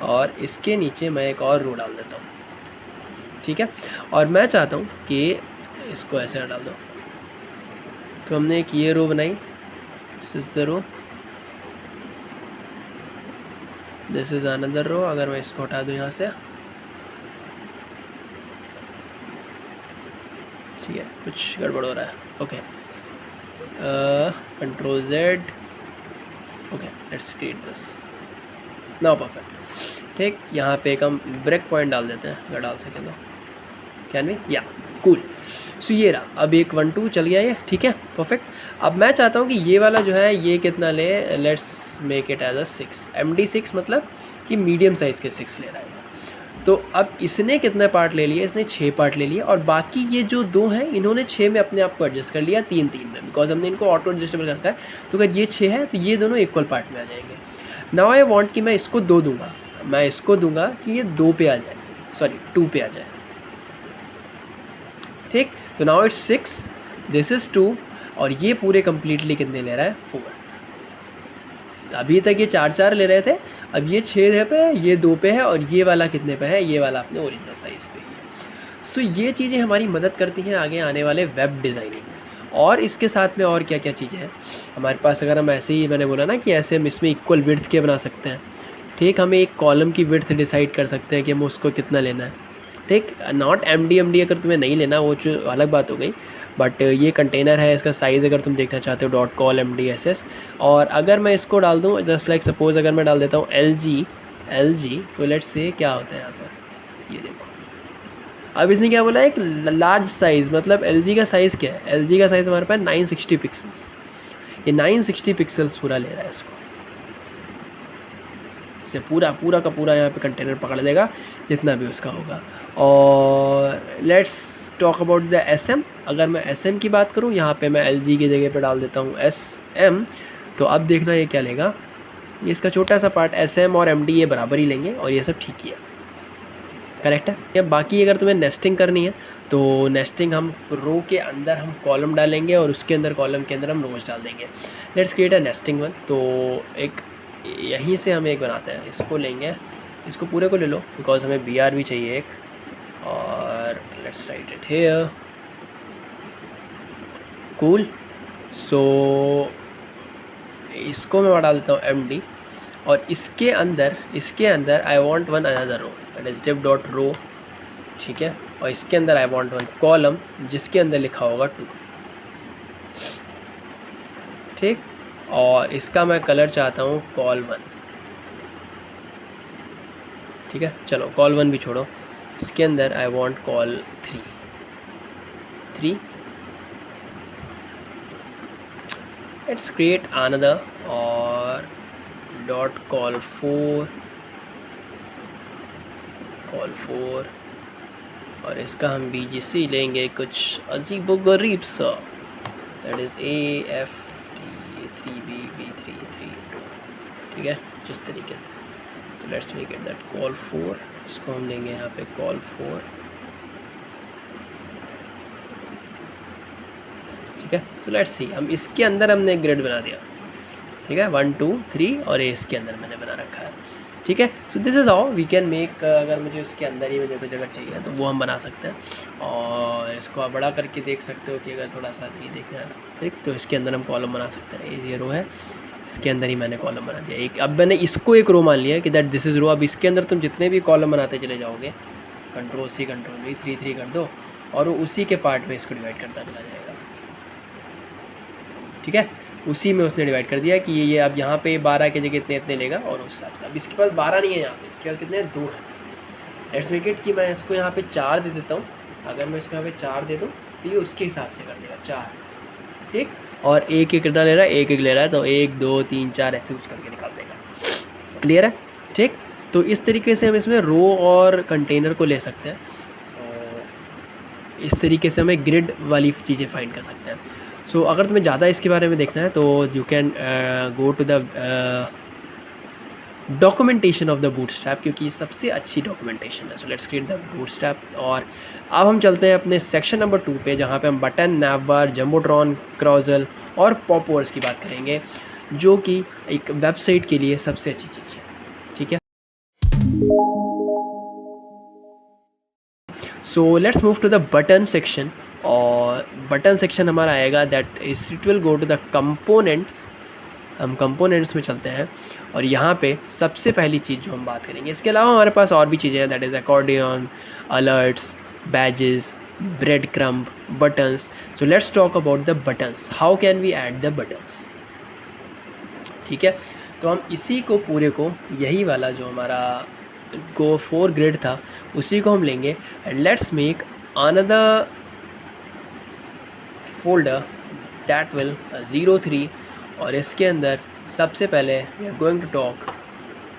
और इसके नीचे मैं एक और रो डाल देता हूँ। ठीक है, और मैं चाहता हूँ कि इसको ऐसे डाल दो, तो हमने एक ये रो बनाई, this is the row, this is another row. अगर मैं इसको हटा दूँ यहाँ से, ठीक है, कुछ गड़बड़ हो रहा है। Okay, Ctrl+Z, okay, let's create this now, perfect. ठीक, यहाँ पे एक हम ब्रेक पॉइंट डाल देते हैं, अगर डाल सकें तो, कैन वी, या कूल। सो ये रहा, अब एक 1 2 चल गया ये, ठीक है, परफेक्ट। अब मैं चाहता हूँ कि ये वाला जो है ये कितना ले, let's make it as a 6, MD6, मतलब कि मीडियम साइज़ के 6 ले रहा है। तो अब इसने कितने पार्ट ले लिए, इसने 6 पार्ट ले लिए, और बाकी ये जो 2 हैं इन्होंने 6 में अपने आप को एडजस्ट कर लिया, 3 3 में, बिकॉज हमने इनको ऑटो एडजस्टेबल रखा है। तो अगर ये 6 है तो ये दोनों इक्वल पार्ट में आ जाएंगे। नाउ आई वांट कि मैं इसको 2 दूंगा, मैं इसको दूंगा कि ये 2 पे आ जाए, सॉरी 2 पे आ जाए। ठीक, तो नाउ इट्स 6, दिस इज़ 2, और ये पूरे कंप्लीटली कितने ले रहा है, 4। अभी तक ये 4 4 ले रहे थे, अब ये 6 पे है, ये 2 पे है, और ये वाला कितने पे है, ये वाला अपने ओरिजिनल साइज़ पे ही है। सो ये चीज़ें हमारी मदद करती हैं आगे आने वाले वेब डिज़ाइनिंग में। और इसके साथ में और क्या क्या चीज़ें हैं हमारे पास, अगर हम ऐसे ही, मैंने बोला ना कि ऐसे हम इसमें इक्वल विड्थ के बना सकते हैं, ठीक। हमें एक कॉलम की विड्थ डिसाइड कर सकते हैं कि हमें उसको कितना लेना है, ठीक। नॉट एमडी अगर तुम्हें नहीं लेना, वो जो अलग बात हो गई, बट ये कंटेनर है, इसका साइज़ अगर तुम देखना चाहते हो डॉट कॉल MDSS। और अगर मैं इसको डाल दूँ, जस्ट लाइक सपोज अगर मैं डाल देता हूँ LG, सो लेट्स से क्या होता है यहाँ पर, ये देखो। अब इसने क्या बोला, एक लार्ज साइज़, मतलब LG का साइज़ क्या है, LG का साइज़ हमारे पास 960 पिक्सल्स। ये 960 पिक्सल्स पूरा ले रहा है इसको, से पूरा का पूरा यहाँ पे कंटेनर पकड़ लेगा जितना भी उसका होगा। और let's talk about the SM। अगर मैं SM की बात करूँ, यहाँ पे मैं LG की जगह पे डाल देता हूँ SM, तो अब देखना ये क्या लेगा, ये इसका छोटा सा पार्ट SM और MD ये बराबर ही लेंगे, और ये सब ठीक ही है, करेक्ट है। या बाकी अगर तुम्हें नेस्टिंग करनी है तो नेस्टिंग हम रो के अंदर हम कॉलम डालेंगे, और उसके अंदर कॉलम के अंदर हम रोज डाल देंगे। Let's create a nesting one. तो एक यहीं से हम एक बनाते हैं, इसको लेंगे, इसको पूरे को ले लो, बिकॉज हमें BR भी चाहिए एक, और let's write it here, cool. So इसको मैं डाल देता हूँ MD, और इसके अंदर I want one another row, that is div dot row, ठीक है। और इसके अंदर आई वांट वन कॉलम जिसके अंदर लिखा होगा 2, ठीक। और इसका मैं कलर चाहता हूँ col1, ठीक है। चलो col1 भी छोड़ो, इसके अंदर I want col3, let's create another, और डॉट col4, और इसका हम BGC लेंगे कुछ अजीबोगरीब सा, दैट इज़ AFD3BB32, ठीक है, जिस तरीके से। तो let's make it that col4, इसको हम लेंगे यहाँ पे col4, ठीक है। तो लेट्स सी, हम इसके अंदर हमने एक ग्रिड बना दिया, ठीक है, 1 2 3, और ये इसके अंदर मैंने बना रखा है, ठीक है। So this is how we can make, अगर मुझे उसके अंदर ही मुझे कोई जगह चाहिए तो वो हम बना सकते हैं। और इसको आप बड़ा करके देख सकते हो कि अगर थोड़ा सा नहीं देखना है तो, ठीक। तो इसके अंदर हम कॉलम बना सकते हैं, ये रो है, इसके अंदर ही मैंने कॉलम बना दिया एक। अब मैंने इसको एक रो मान लिया कि दैट दिस इज़ रो। अब इसके अंदर तुम जितने भी कॉलम बनाते चले जाओगे, Ctrl+C Ctrl+V 3 3 कर दो, और वो उसी के पार्ट में इसको डिवाइड करता चला जाएगा, ठीक है। उसी में उसने डिवाइड कर दिया कि ये अब यहाँ पे 12 की जगह इतने लेगा, और उस हिसाब से। अब इसके पास 12 नहीं है यहाँ पे, इसके पास कितने हैं, 2 हैं। लेट्स मेक इट कि मैं इसको यहाँ पे 4 दे देता हूँ। अगर मैं इसको यहाँ पे 4 दे दूँ तो ये उसके हिसाब से कर देगा 4, ठीक। और एक कितना ले रहा है, एक ले रहा है, तो 1 2 3 4 ऐसे कुछ करके निकाल देगा, क्लियर है, ठीक। तो इस तरीके से हम इसमें रो और कंटेनर को ले सकते हैं। तो इस तरीके से हमें ग्रिड वाली चीज़ें फाइंड कर सकते हैं। सो अगर तुम्हें ज़्यादा इसके बारे में देखना है तो you can go to the documentation of the Bootstrap, क्योंकि ये सबसे अच्छी डॉक्यूमेंटेशन है। So let's create the Bootstrap. और अब हम चलते हैं अपने सेक्शन नंबर 2 पे, जहाँ पे हम बटन, नैवबार, जम्बोट्रॉन, क्रॉजल और पॉपवर्ड्स की बात करेंगे, जो कि एक वेबसाइट के लिए सबसे अच्छी चीज़ है, ठीक है। So let's move to the button section. और बटन सेक्शन हमारा आएगा that is it will go to the components. हम कंपोनेंट्स में चलते हैं, और यहाँ पे सबसे पहली चीज़ जो हम बात करेंगे, इसके अलावा हमारे पास और भी चीज़ें हैं, that is accordion, alerts, badges, breadcrumb, buttons. So let's talk about the buttons, how can we add the buttons, ठीक है। तो हम इसी को पूरे को, यही वाला जो हमारा गो 4 ग्रिड था, उसी को हम लेंगे, and let's make another folder that will 03, और इसके अंदर सबसे पहले we are going to talk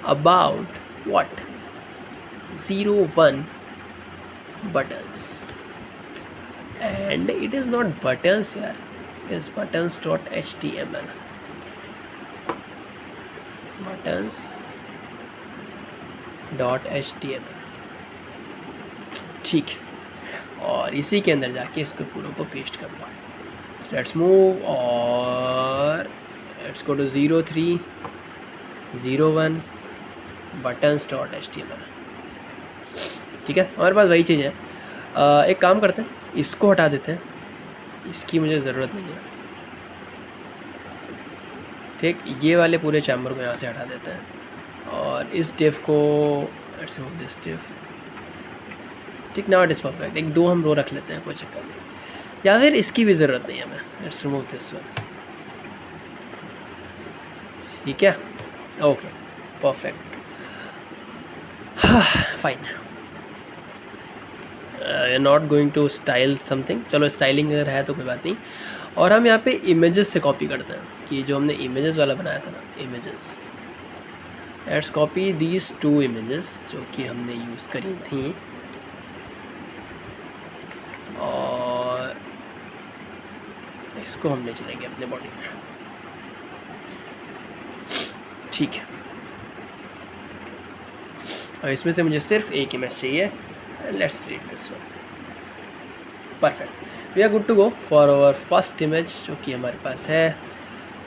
about what 01 buttons, and it is not buttons here, it is buttons.html, buttons.html, ठीक है। और इसी के अंदर जाके इसको पूरे को पेस्ट कर दो। लेट्स मूव, और लेट्स गो टू 03, 01, buttons.html। ठीक है, हमारे पास वही चीज़ है। एक काम करते हैं, इसको हटा देते हैं, इसकी मुझे ज़रूरत नहीं है। ठीक, ये वाले पूरे चैम्बर को यहाँ से हटा देते हैं और इस डिव को लेट्स रिमूव दिस डिव। ठीक, नाउ इट इज़ परफेक्ट। एक 2 हम रो रख लेते हैं, कोई चक्कर नहीं, या फिर इसकी भी ज़रूरत नहीं है हमें। Let's remove this one. ठीक है, okay, perfect, fine. Not going to style something, चलो स्टाइलिंग अगर है तो कोई बात नहीं। और हम यहाँ पे इमेजेस से कॉपी करते हैं कि जो हमने इमेजेस वाला बनाया था ना, images. Let's copy these 2 images जो कि हमने यूज़ करी थी, और इसको हम ले चलेंगे अपने बॉडी में। ठीक है, और इसमें से मुझे सिर्फ एक इमेज चाहिए। Let's create this one. Perfect, we are good to go for our first image जो कि हमारे पास है।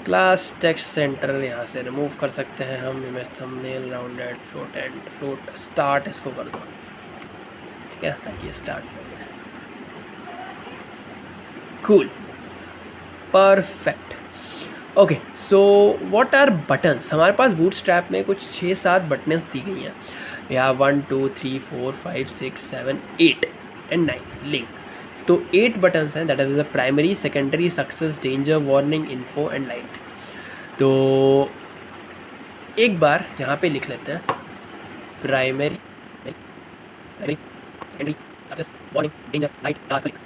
क्लास टेक्स्ट सेंटर यहाँ से रिमूव कर सकते हैं हम। Image thumbnail, rounded, float and float start इसको कर दो। ठीक है, ताकि ये स्टार्ट हो जाए। Cool, perfect. Okay, so what are buttons? हमारे पास बूटस्ट्रैप में कुछ 6-7 बटन्स दी गई हैं। यहाँ 1 2 3 4 5 6 7 8 एंड 9 लिंक। तो 8 बटन्स हैं, that is the primary, secondary, success, danger, warning, info and light. तो एक बार यहाँ पे लिख लेते हैं, primary, secondary, success, warning, danger, light, dark, link.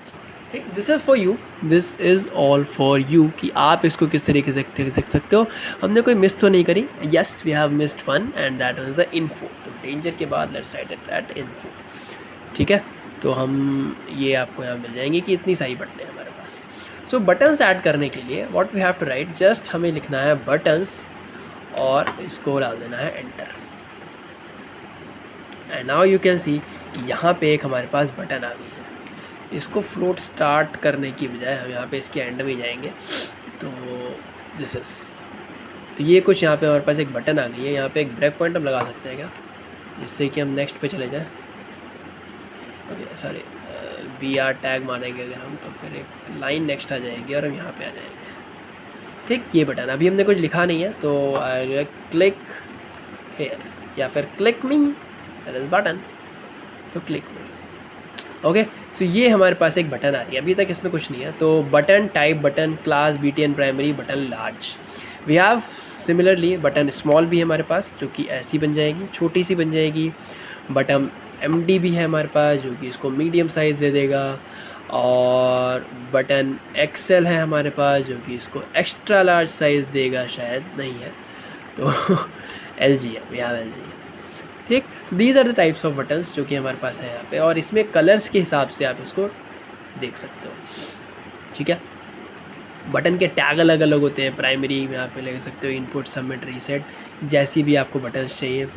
ठीक, this is for you, this is all for you कि आप इसको किस तरीके से देख सकते हो। हमने कोई मिस तो नहीं करी। Yes, we have missed one and that is the info. तो डेंजर के बाद let's write it at info. ठीक है, तो हम ये आपको यहाँ मिल जाएंगे कि इतनी सारी बटन है हमारे पास। सो बटन्स ऐड करने के लिए what we have to write, just हमें लिखना है बटन्स और इसको डाल देना है enter. And now you can see कि यहाँ पे एक हमारे पास बटन आ गई है। इसको फ्लोट स्टार्ट करने की बजाय हम यहाँ पे इसके एंड में जाएंगे। तो दिस इज़, तो ये कुछ यहाँ पे हमारे पास एक बटन आ गई है। यहाँ पे एक ब्रेक पॉइंट हम लगा सकते हैं क्या, जिससे कि हम नेक्स्ट पे चले जाएं। ओके, सॉरी, BR टैग मारेंगे अगर हम, तो फिर एक लाइन नेक्स्ट आ जाएगी और हम यहाँ पे आ जाएंगे। ठीक, ये बटन अभी हमने कुछ लिखा नहीं है, तो आई क्लिक हेयर या फिर click me, that is button, तो क्लिक मी। ओके, सो ये हमारे पास एक बटन आ रही है। अभी तक इसमें कुछ नहीं है। तो button type, button class, BTN primary, button large. We have similarly button small भी है हमारे पास, जो कि ऐसी बन जाएगी, छोटी सी बन जाएगी। बटन MD भी है हमारे पास, जो कि इसको मीडियम साइज़ दे देगा। और बटन XL है हमारे पास, जो कि इसको एक्स्ट्रा लार्ज साइज़ देगा, शायद नहीं है तो LG है, वी हैव LG। ठीक, these are the types of buttons जो कि हमारे पास है यहाँ पे, और इसमें कलर्स के हिसाब से आप इसको देख सकते हो। ठीक है, बटन के टैग अलग अलग होते हैं। प्राइमरी में यहाँ पे ले सकते हो इनपुट, सबमिट, रीसेट, जैसी भी आपको बटन्स चाहिए।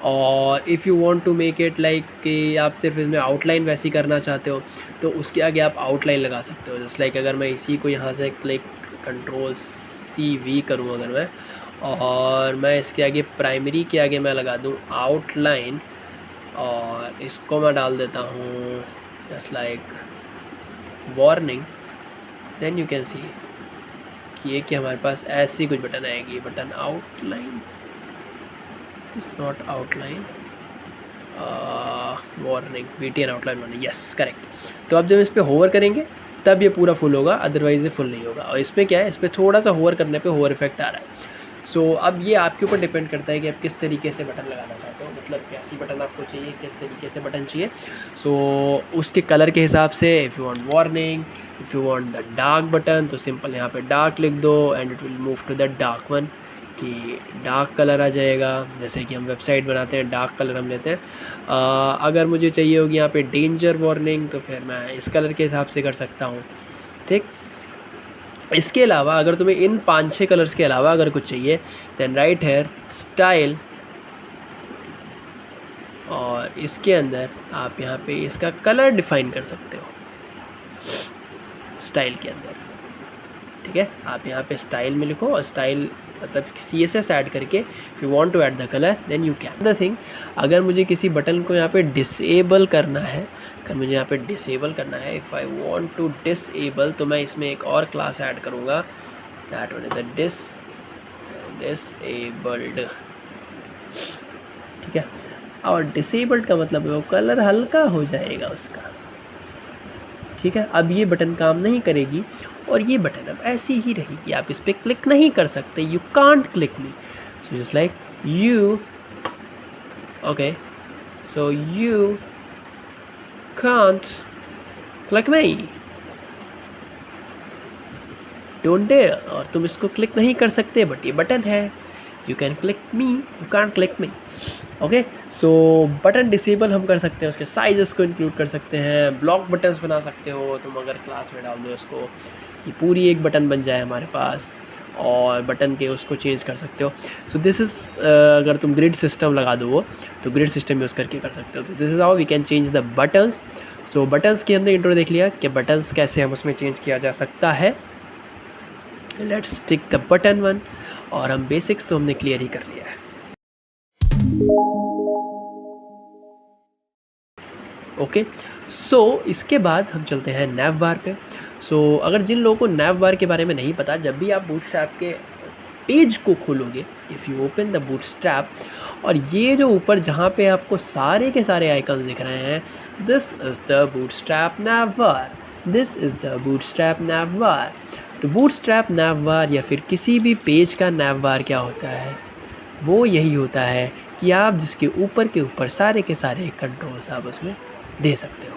और if you want to make it like कि आप सिर्फ इसमें आउटलाइन वैसी करना चाहते हो, तो उसके आगे आप आउटलाइन लगा सकते हो। जस्ट लाइक अगर मैं इसी को यहाँ से क्लिक Ctrl+C+V करूँ अगर मैं, और मैं इसके आगे प्राइमरी के आगे मैं लगा दूँ आउटलाइन, और इसको मैं डाल देता हूँ just like warning, then you can see कि ये कि हमारे पास ऐसी कुछ बटन आएगी। Button outline is not outline, warning, BTN outline warning, yes correct. तो अब जब इस पर होवर करेंगे तब ये पूरा फुल होगा, अदरवाइज़ ये फुल नहीं होगा। और इसमें क्या है, इस पर थोड़ा सा होवर करने पे होवर इफेक्ट आ रहा है। सो अब ये आपके ऊपर डिपेंड करता है कि आप किस तरीके से बटन लगाना चाहते हो, मतलब कैसी बटन आपको चाहिए, किस तरीके से बटन चाहिए। सो उसके कलर के हिसाब से, if you want warning, if you want the dark button, तो सिंपल यहाँ पे डार्क लिख दो and it will move to the dark one, कि डार्क कलर आ जाएगा। जैसे कि हम वेबसाइट बनाते हैं, डार्क कलर हम लेते हैं। अगर मुझे चाहिए होगी यहाँ पे डेंजर वार्निंग, तो फिर मैं इस कलर के हिसाब से कर सकता हूँ। ठीक, इसके अलावा अगर तुम्हें इन 5-6 कलर्स के अलावा अगर कुछ चाहिए, देन राइट हेयर स्टाइल, और इसके अंदर आप यहाँ पे इसका कलर डिफाइन कर सकते हो स्टाइल के अंदर। ठीक है, आप यहाँ पे स्टाइल में लिखो और स्टाइल मतलब CSS ऐड करके if you want to add the colour then you can. The thing, अगर मुझे किसी बटन को यहाँ पे डिसेबल करना है, अगर मुझे यहाँ पे डिसेबल करना है, if I want to disable, तो मैं इसमें एक और क्लास ऐड करूँगा, that one is the disabled. ठीक है, और डिसेबल्ड का मतलब है वो कलर हल्का हो जाएगा उसका। ठीक है, अब ये बटन काम नहीं करेगी और ये बटन अब ऐसी ही रहेगी, आप इस पर क्लिक नहीं कर सकते, you can't click me. So just like you, okay, so you can't click me, don't dare. और तुम इसको क्लिक नहीं कर सकते, बट ये बटन है, you can click me, you can't click me. Okay, so button disable हम कर सकते हैं, उसके साइजेस को इंक्लूड कर सकते हैं, ब्लॉक बटन्स बना सकते हो तुम, अगर क्लास में डाल दो इसको कि पूरी एक बटन बन जाए हमारे पास, और बटन के उसको चेंज कर सकते हो। सो दिस इज़, अगर तुम ग्रिड सिस्टम लगा दो तो ग्रिड सिस्टम यूज़ करके कर सकते हो। So this is how we can change the buttons. So buttons की हमने इंट्रो देख लिया कि बटन्स कैसे हम उसमें चेंज किया जा सकता है। Let's tick the button one, और हम बेसिक्स तो हमने क्लियर ही कर लिया है। ओके, सो इसके बाद हम चलते हैं नैव बार पे। सो अगर जिन लोगों को नैव बार के बारे में नहीं पता, जब भी आप बूटस्ट्रैप के पेज को खोलोगे, if you open the Bootstrap, और ये जो ऊपर जहाँ पे आपको सारे के सारे आइकन्स दिख रहे हैं, this is the Bootstrap navbar, this is the Bootstrap navbar. तो बूटस्ट्रैप नैव बार या फिर किसी भी पेज का नैव बार क्या होता है, वो यही होता है कि आप जिसके ऊपर के ऊपर सारे के सारे कंट्रोल्स आप उसमें दे सकते हो।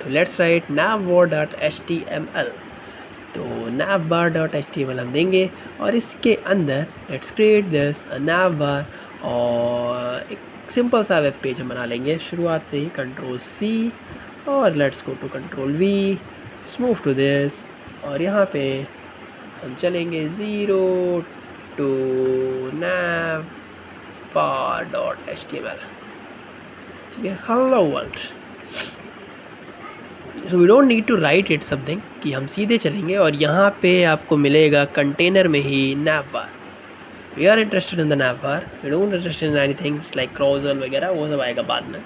तो लेट्स राइट navbar.html। तो navbar.html हम देंगे, और इसके अंदर लेट्स क्रिएट दिस navbar, और एक सिंपल सा वेब पेज हम बना लेंगे शुरुआत से ही, Ctrl+C, और let's go to Ctrl+V, move to this, और यहाँ पे हम चलेंगे 0 to navbar.html। ठीक है, hello world. So we don't need to write it something, कि हम सीधे चलेंगे और यहाँ पे आपको मिलेगा कंटेनर में ही navbar। We are interested in the navbar, we don't interested in any things like carousel वगैरह, वो सब आएगा बाद में।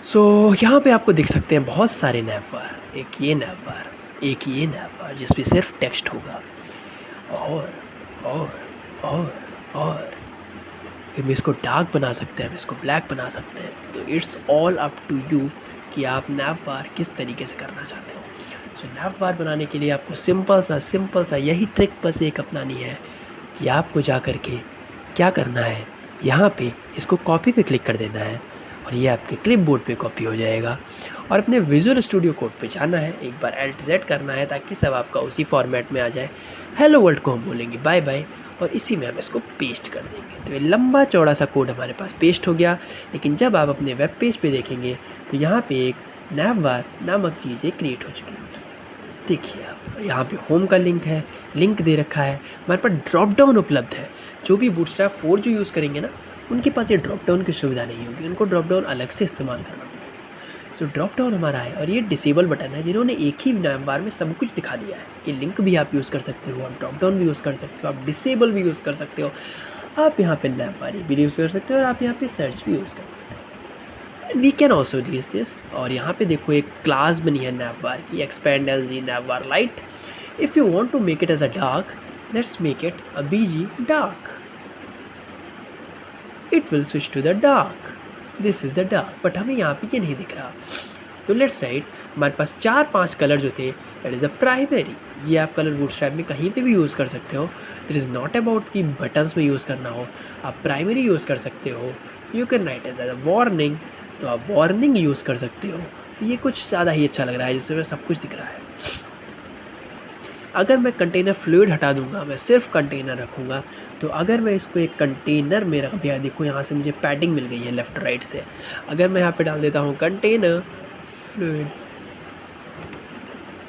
सो यहाँ पे आपको दिख सकते हैं बहुत सारे navbar, एक ये navbar, एक ये navbar जिस पे सिर्फ टेक्स्ट होगा, और हम इसको डार्क बना सकते हैं, हम इसको ब्लैक बना सकते हैं। तो it's all up to you कि आप नैवबार किस तरीके से करना चाहते हो। सो नैवबार बनाने के लिए आपको सिंपल सा यही ट्रिक बस एक अपनानी है कि आपको जा कर के क्या करना है, यहाँ पे इसको कॉपी पे क्लिक कर देना है, और ये आपके क्लिपबोर्ड पे कॉपी हो जाएगा, और अपने विजुअल स्टूडियो कोड पे जाना है, एक बार Alt+Z करना है ताकि सब आपका उसी फॉर्मेट में आ जाए। हेलो वर्ल्ड को हम बोलेंगे बाय बाय, और इसी में हम इसको पेस्ट कर देंगे। तो ये लंबा चौड़ा सा कोड हमारे पास पेस्ट हो गया। लेकिन जब आप अपने वेब पेज पे देखेंगे तो यहाँ पे एक navbar नामक चीज़ें क्रिएट हो चुकी होगी। देखिए आप, यहाँ पे होम का लिंक है, लिंक दे रखा है, हमारे पास ड्रॉप डाउन उपलब्ध है। जो भी बूटस्ट्रैप 4 जो यूज़ करेंगे ना, उनके पास ये ड्रॉप डाउन की सुविधा नहीं होगी, उनको ड्रॉप डाउन अलग से इस्तेमाल करना पड़ेगा। सो ड्रॉप डाउन हमारा है, और ये डिसेबल बटन है, जिन्होंने एक ही navbar में सब कुछ दिखा दिया है कि लिंक भी आप यूज़ कर सकते हो, आप ड्रॉप डाउन भी यूज़ कर सकते हो, आप डिसेबल भी यूज़ कर सकते हो, आप यहाँ पे navbar भी यूज़ कर सकते हो, और आप यहाँ पे सर्च भी यूज़ कर सकते हो। We can also use this, और यहाँ पे देखो एक क्लास बनी है navbar की, expand lg navbar light। If you want to make it as a dark, let's make it a bg dark, it will switch to the dark, this is the dark, but हमें यहाँ पे ये नहीं दिख रहा। तो let's write, हमारे पास 4-5 colour जो थे, दैट इज़ अ प्राइमरी। ये आप कलर बूटस्ट्रैप में कहीं पे भी यूज़ कर सकते हो, दिट इज़ नॉट अबाउट कि बटन्स में यूज़ करना हो, आप प्राइमरी यूज़ कर सकते हो। You can write as a warning, तो आप वार्निंग यूज़ कर सकते हो। तो ये कुछ ज़्यादा ही अच्छा लग रहा है, जिसमें सब कुछ दिख रहा है। अगर मैं कंटेनर फ्लूइड हटा दूंगा, मैं सिर्फ कंटेनर रखूँगा, तो अगर मैं इसको एक कंटेनर में रख दिया, देखो यहाँ से मुझे पैडिंग मिल गई है लेफ़्ट राइट से। अगर मैं यहाँ पे डाल देता हूँ कंटेनर फ्लूइड,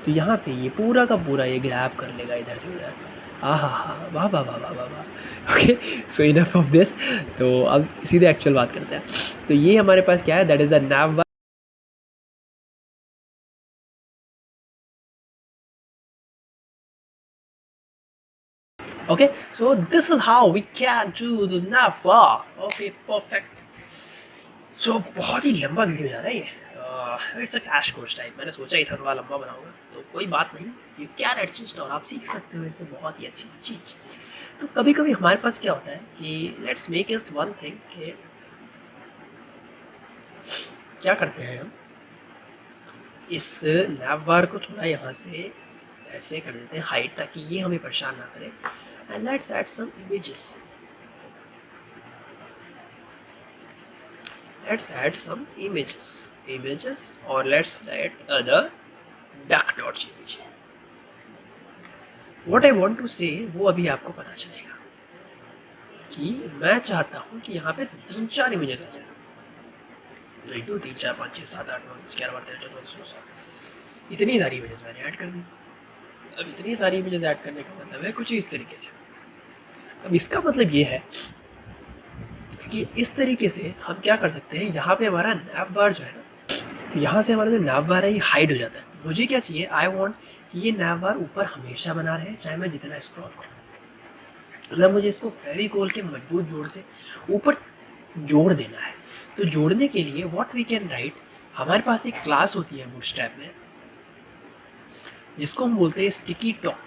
तो यहाँ पे ये पूरा का पूरा ये ग्रैब कर लेगा इधर से उधर। हाँ, वाह वाह वाह वाह वाह वाह। Okay, so enough of this. तो अब सीधे एक्चुअल बात करते हैं। तो ये हमारे पास क्या है, that is the navbar। Okay, so this is how we can do the navbar. Okay, perfect. So बहुत ही लंबा वीडियो जा रहा है ये, it's a crash course type. मैंने सोचा ही था थोड़ा लंबा बनाऊंगा, तो कोई बात नहीं, यू कैन एडजस्ट और आप सीख सकते हो इससे बहुत ही अच्छी चीज़। तो कभी कभी हमारे पास क्या होता है कि let's make it one thing कि क्या करते हैं हम, इस नैवबार को थोड़ा यहाँ से ऐसे कर देते हैं हाइट, ताकि ये हमें परेशान ना करे। And let's add some images, let's add some images or let's add other duck.jpg. what I want to say वो अभी आपको पता चलेगा कि मैं चाहता हूँ कि यहाँ पे 3-4 इमेजेस आ जाए। 1 2 3 4 5 6 7 8 9 10 11 12 13 14 15 16 इतनी सारी इमेजेस मैंने ऐड कर दी। अब इतनी सारी इमेजेस ऐड करने का मतलब है कुछ इस तरीके से। अब इसका मतलब ये है कि इस तरीके से हम क्या कर सकते हैं, यहाँ पे हमारा नैवबार जो है ना, तो यहाँ से हमारा जो नैवबार है ये हाइड हो जाता है। मुझे क्या चाहिए, आई वांट कि ये नैवबार ऊपर हमेशा बना रहे, चाहे मैं जितना स्क्रॉल करूँ। मतलब मुझे इसको फेविकोल के मजबूत जोड़ से ऊपर जोड़ देना है। तो जोड़ने के लिए व्हाट वी कैन राइट, हमारे पास एक क्लास होती है बूटस्ट्रैप में जिसको हम बोलते हैं स्टिकी टॉप।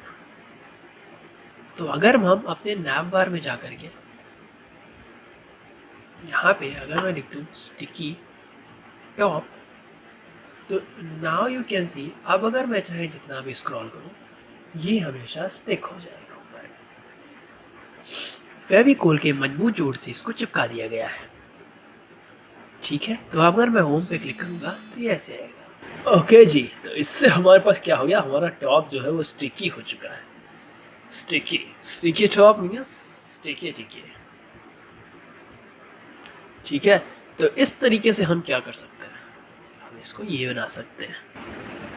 तो अगर हम अपने नैवबार में जा करके यहाँ पे अगर मैं लिख दूँ स्टिकी टॉप, तो नाउ यू कैन सी, अब अगर मैं चाहे जितना भी स्क्रॉल करूँ ये हमेशा स्टिक हो जाएगा ऊपर। फेविकोल के मजबूत जोड़ से इसको चिपका दिया गया है। ठीक है, तो अगर मैं होम पे क्लिक करूँगा तो ये ऐसे आएगा। ओके जी, तो इससे हमारे पास क्या हो गया, हमारा टॉप जो है वो स्टिकी हो चुका है। Sticky top means sticky. ठीक है, तो इस तरीके से हम क्या कर सकते हैं, हम इसको ये बना सकते हैं।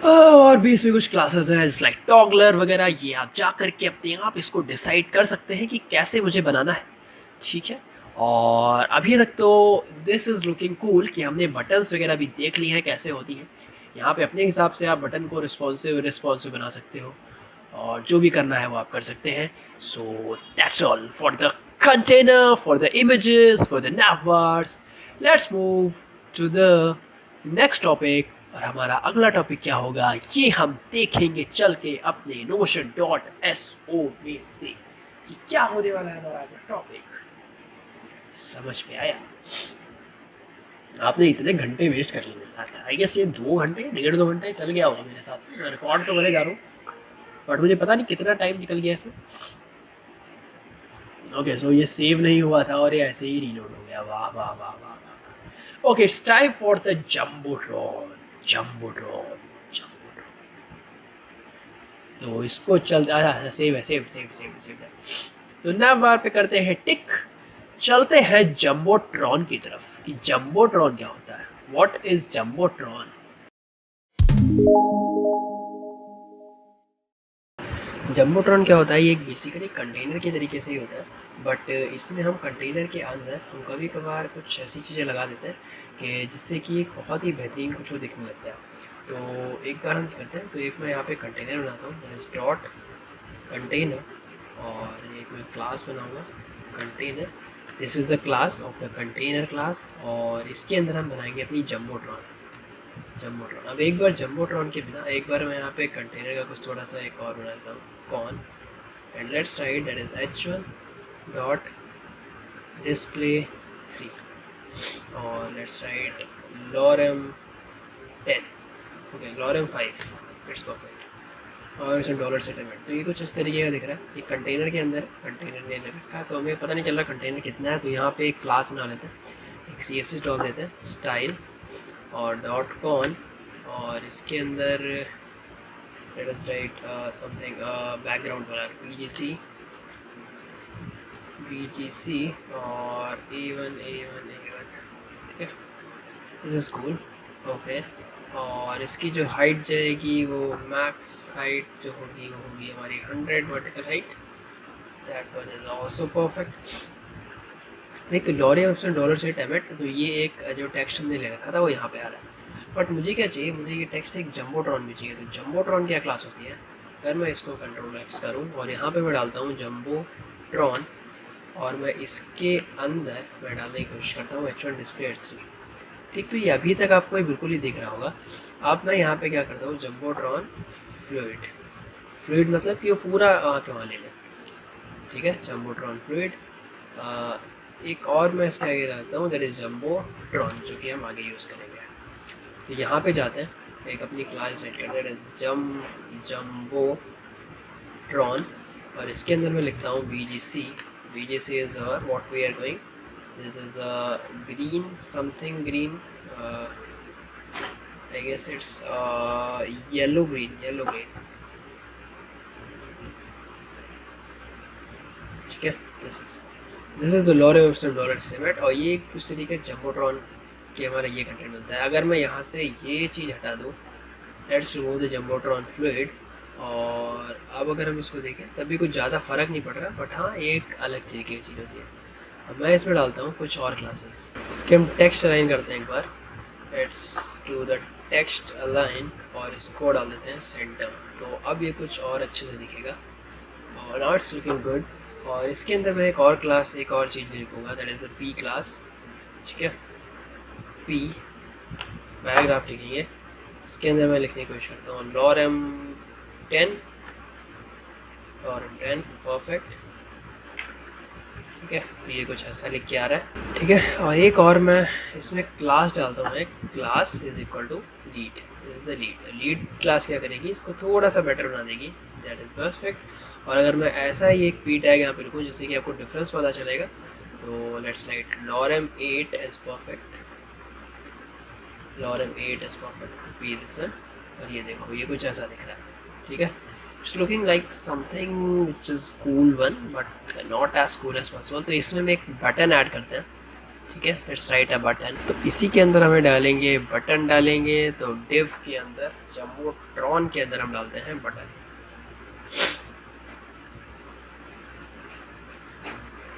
और भी इसमें कुछ क्लासेस हैं जैसे लाइक टॉगलर वगैरह, ये आप जा करके अपने आप इसको डिसाइड कर सकते हैं कि कैसे मुझे बनाना है। ठीक है, और अभी तक तो दिस इज़ लुकिंग कूल कि हमने बटन्स वगैरह भी देख ली हैं कैसे होती हैं। यहाँ पे अपने हिसाब से आप बटन को रिस्पॉन्सिव बना सकते हो, और जो भी करना है वो आप कर सकते हैं। सो that's all for the container, for the images, for the navbars. Let's move to the next topic. और हमारा अगला टॉपिक क्या होगा ये हम देखेंगे चल के अपने notion.so में से कि क्या होने वाला है हमारा अगला टॉपिक। समझ में आया? आपने इतने घंटे वेस्ट कर लिए मेरे साथ। आई गेस ये 2 घंटे 1.5-2 घंटे चल गया होगा मेरे हिसाब से। मैं रिकॉर्ड तो करे जा रहा हूँ बट मुझे पता नहीं कितना टाइम निकल गया इसमें। ओके, सो ये सेव नहीं हुआ था और ये ऐसे ही रीलोड हो गया। वाह वाह वाह वाह वाह। Okay, it's time for the Jumbotron. तो इसको सेव है। तो नैवबार पे करते हैं टिक, चलते हैं जंबोट्रॉन की तरफ कि जंबोट्रॉन क्या होता है। What is Jumbotron? जंबोट्रॉन क्या होता है, ये एक बेसिकली कंटेनर के तरीके से ही होता है, बट इसमें हम कंटेनर के अंदर हम कभी कभार कुछ ऐसी चीज़ें लगा देते हैं कि जिससे कि एक बहुत ही बेहतरीन कुछ वो दिखने लगता है। तो एक बार हम करते हैं, तो एक मैं यहाँ पे कंटेनर बनाता हूँ, दैट इज डॉट कंटेनर, और एक मैं क्लास बनाऊँगा container. This is the class of the container class, और इसके अंदर हम बनाएंगे अपनी जंबोट्रॉन। अब एक बार जंबोट्रॉन के बिना एक बार मैं यहाँ पे कंटेनर का कुछ थोड़ा सा एक और बना देता हूँ, कॉन, and let's write that is h1 dot display 3, और let's write lorem 10, okay lorem 5, it's perfect, और इसमें डॉलर सेटलमेंट। तो ये कुछ इस तरीके का दिख रहा है। ये कंटेनर के अंदर कंटेनर ने रखा है, तो हमें पता नहीं चल रहा कंटेनर कितना है। तो यहाँ पे एक क्लास बना लेते हैं, एक CSS डॉल देते हैं स्टाइल और डॉट कॉन, और इसके अंदर let us right something background वाला BGC और A1, ठीक है, दिस इज कूल। ओके, और इसकी जो हाइट जाएगी वो मैक्स हाइट जो होगी वो होगी हमारी 100 vertical height, that one is also perfect. नहीं तो लॉरियम ऑप्शन डॉलर सेट एमिट, तो ये एक जो टेक्स्ट हमने ले रखा था वो यहाँ पे आ रहा है। बट मुझे क्या चाहिए, मुझे ये टेक्स्ट एक जंबोट्रॉन भी चाहिए। तो जंबोट्रॉन क्या क्लास होती है, अगर मैं इसको कंट्रोल एक्स करूँ और यहाँ पे मैं डालता हूँ जम्बो ट्रॉन, और मैं इसके अंदर मैं डालने की कोशिश करता हूँ H1 डिस्प्ले H3, ठीक। तो ये अभी तक आपको ये बिल्कुल ही दिख रहा होगा। अब मैं यहाँ पे क्या करता हूँ, जम्बो ट्रॉन फ्लूइड, फ्लूइड मतलब कि वो पूरा के वहाँ ले लें, ठीक है, जम्बो ट्रॉन फ्लूइड। एक और मैं इसके आगे डालता हूँ, दैट इज़ जम्बो ट्रॉन, जो कि हम आगे यूज़ करेंगे। तो यहाँ पे जाते हैं, एक अपनी क्लास सेट करते हैं, जम्बो ट्रॉन, और इसके अंदर मैं लिखता हूँ BGC। BGC is what we are going, this is the green something green, I guess it's yellow green, ठीक है। This is the lorem ipsum dolors limit, और ये कुछ तरीके जम्बोट्रॉन के हमारा ये कंटेंट मिलता है। अगर मैं यहाँ से ये चीज़ हटा दूँ, let's remove the jumbotron fluid, और अब अगर हम इसको देखें तब भी कुछ ज़्यादा फ़र्क नहीं पड़ रहा, बट हाँ एक अलग तरीके की चीज़ होती है। अब मैं इसमें डालता हूँ कुछ और क्लासेस, इसके हम टेक्स्ट अलाइन करते हैं एक बार, let's do the text align, और इसको डाल देते हैं सेंटर। तो अब ये कुछ और अच्छे से दिखेगा, और नाउ इट्स लुकिंग गुड। और इसके अंदर मैं एक और क्लास, एक और चीज़ लिखूँगा, that is the P class, ठीक है। P पैराग्राफ लिखेंगे, इसके अंदर मैं लिखने की कोशिश करता हूँ लॉरेम 10, परफेक्ट, ठीक है। तो ये कुछ ऐसा लिख के आ रहा है, ठीक है। और एक और मैं इसमें क्लास डालता हूँ, class is equal to lead, is the lead class क्या करेगी, इसको थोड़ा सा बेटर बना देगी, दैट इज़ परफेक्ट। और अगर मैं ऐसा ही एक P टैग यहाँ पे लिखूँ जिससे कि आपको डिफरेंस पता चलेगा, तो let's write lorem 8 is perfect, lorem 8 is perfect, P this one, और ये देखो ये कुछ ऐसा दिख रहा है, ठीक है। It's looking like something which is cool one, but not as cool as possible. तो इसमें हम एक बटन ऐड करते हैं, ठीक है, लेट्स राइट अ बटन। तो इसी के अंदर हमें डालेंगे बटन डालेंगे, तो डिव के अंदर जम्बोट्रॉन के अंदर हम डालते हैं बटन,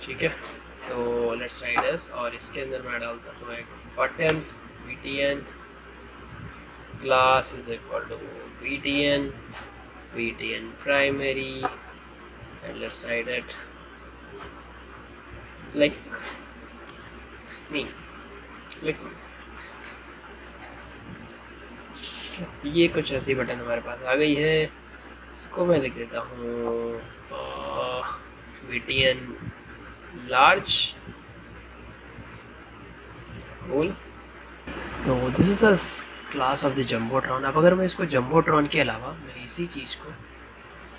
ठीक है। तो लेट्स राइट दिस, और इसके अंदर मैं डालता हूँ एक button btn, class is equal to btn primary, and let's write it like me, ये कुछ ऐसी बटन हमारे पास आ गई है। इसको मैं लिख देता हूँ btn large, cool। तो this is the class of the jumbotron. अब अगर मैं इसको जम्बोट्रॉन के अलावा मैं इसी चीज़ को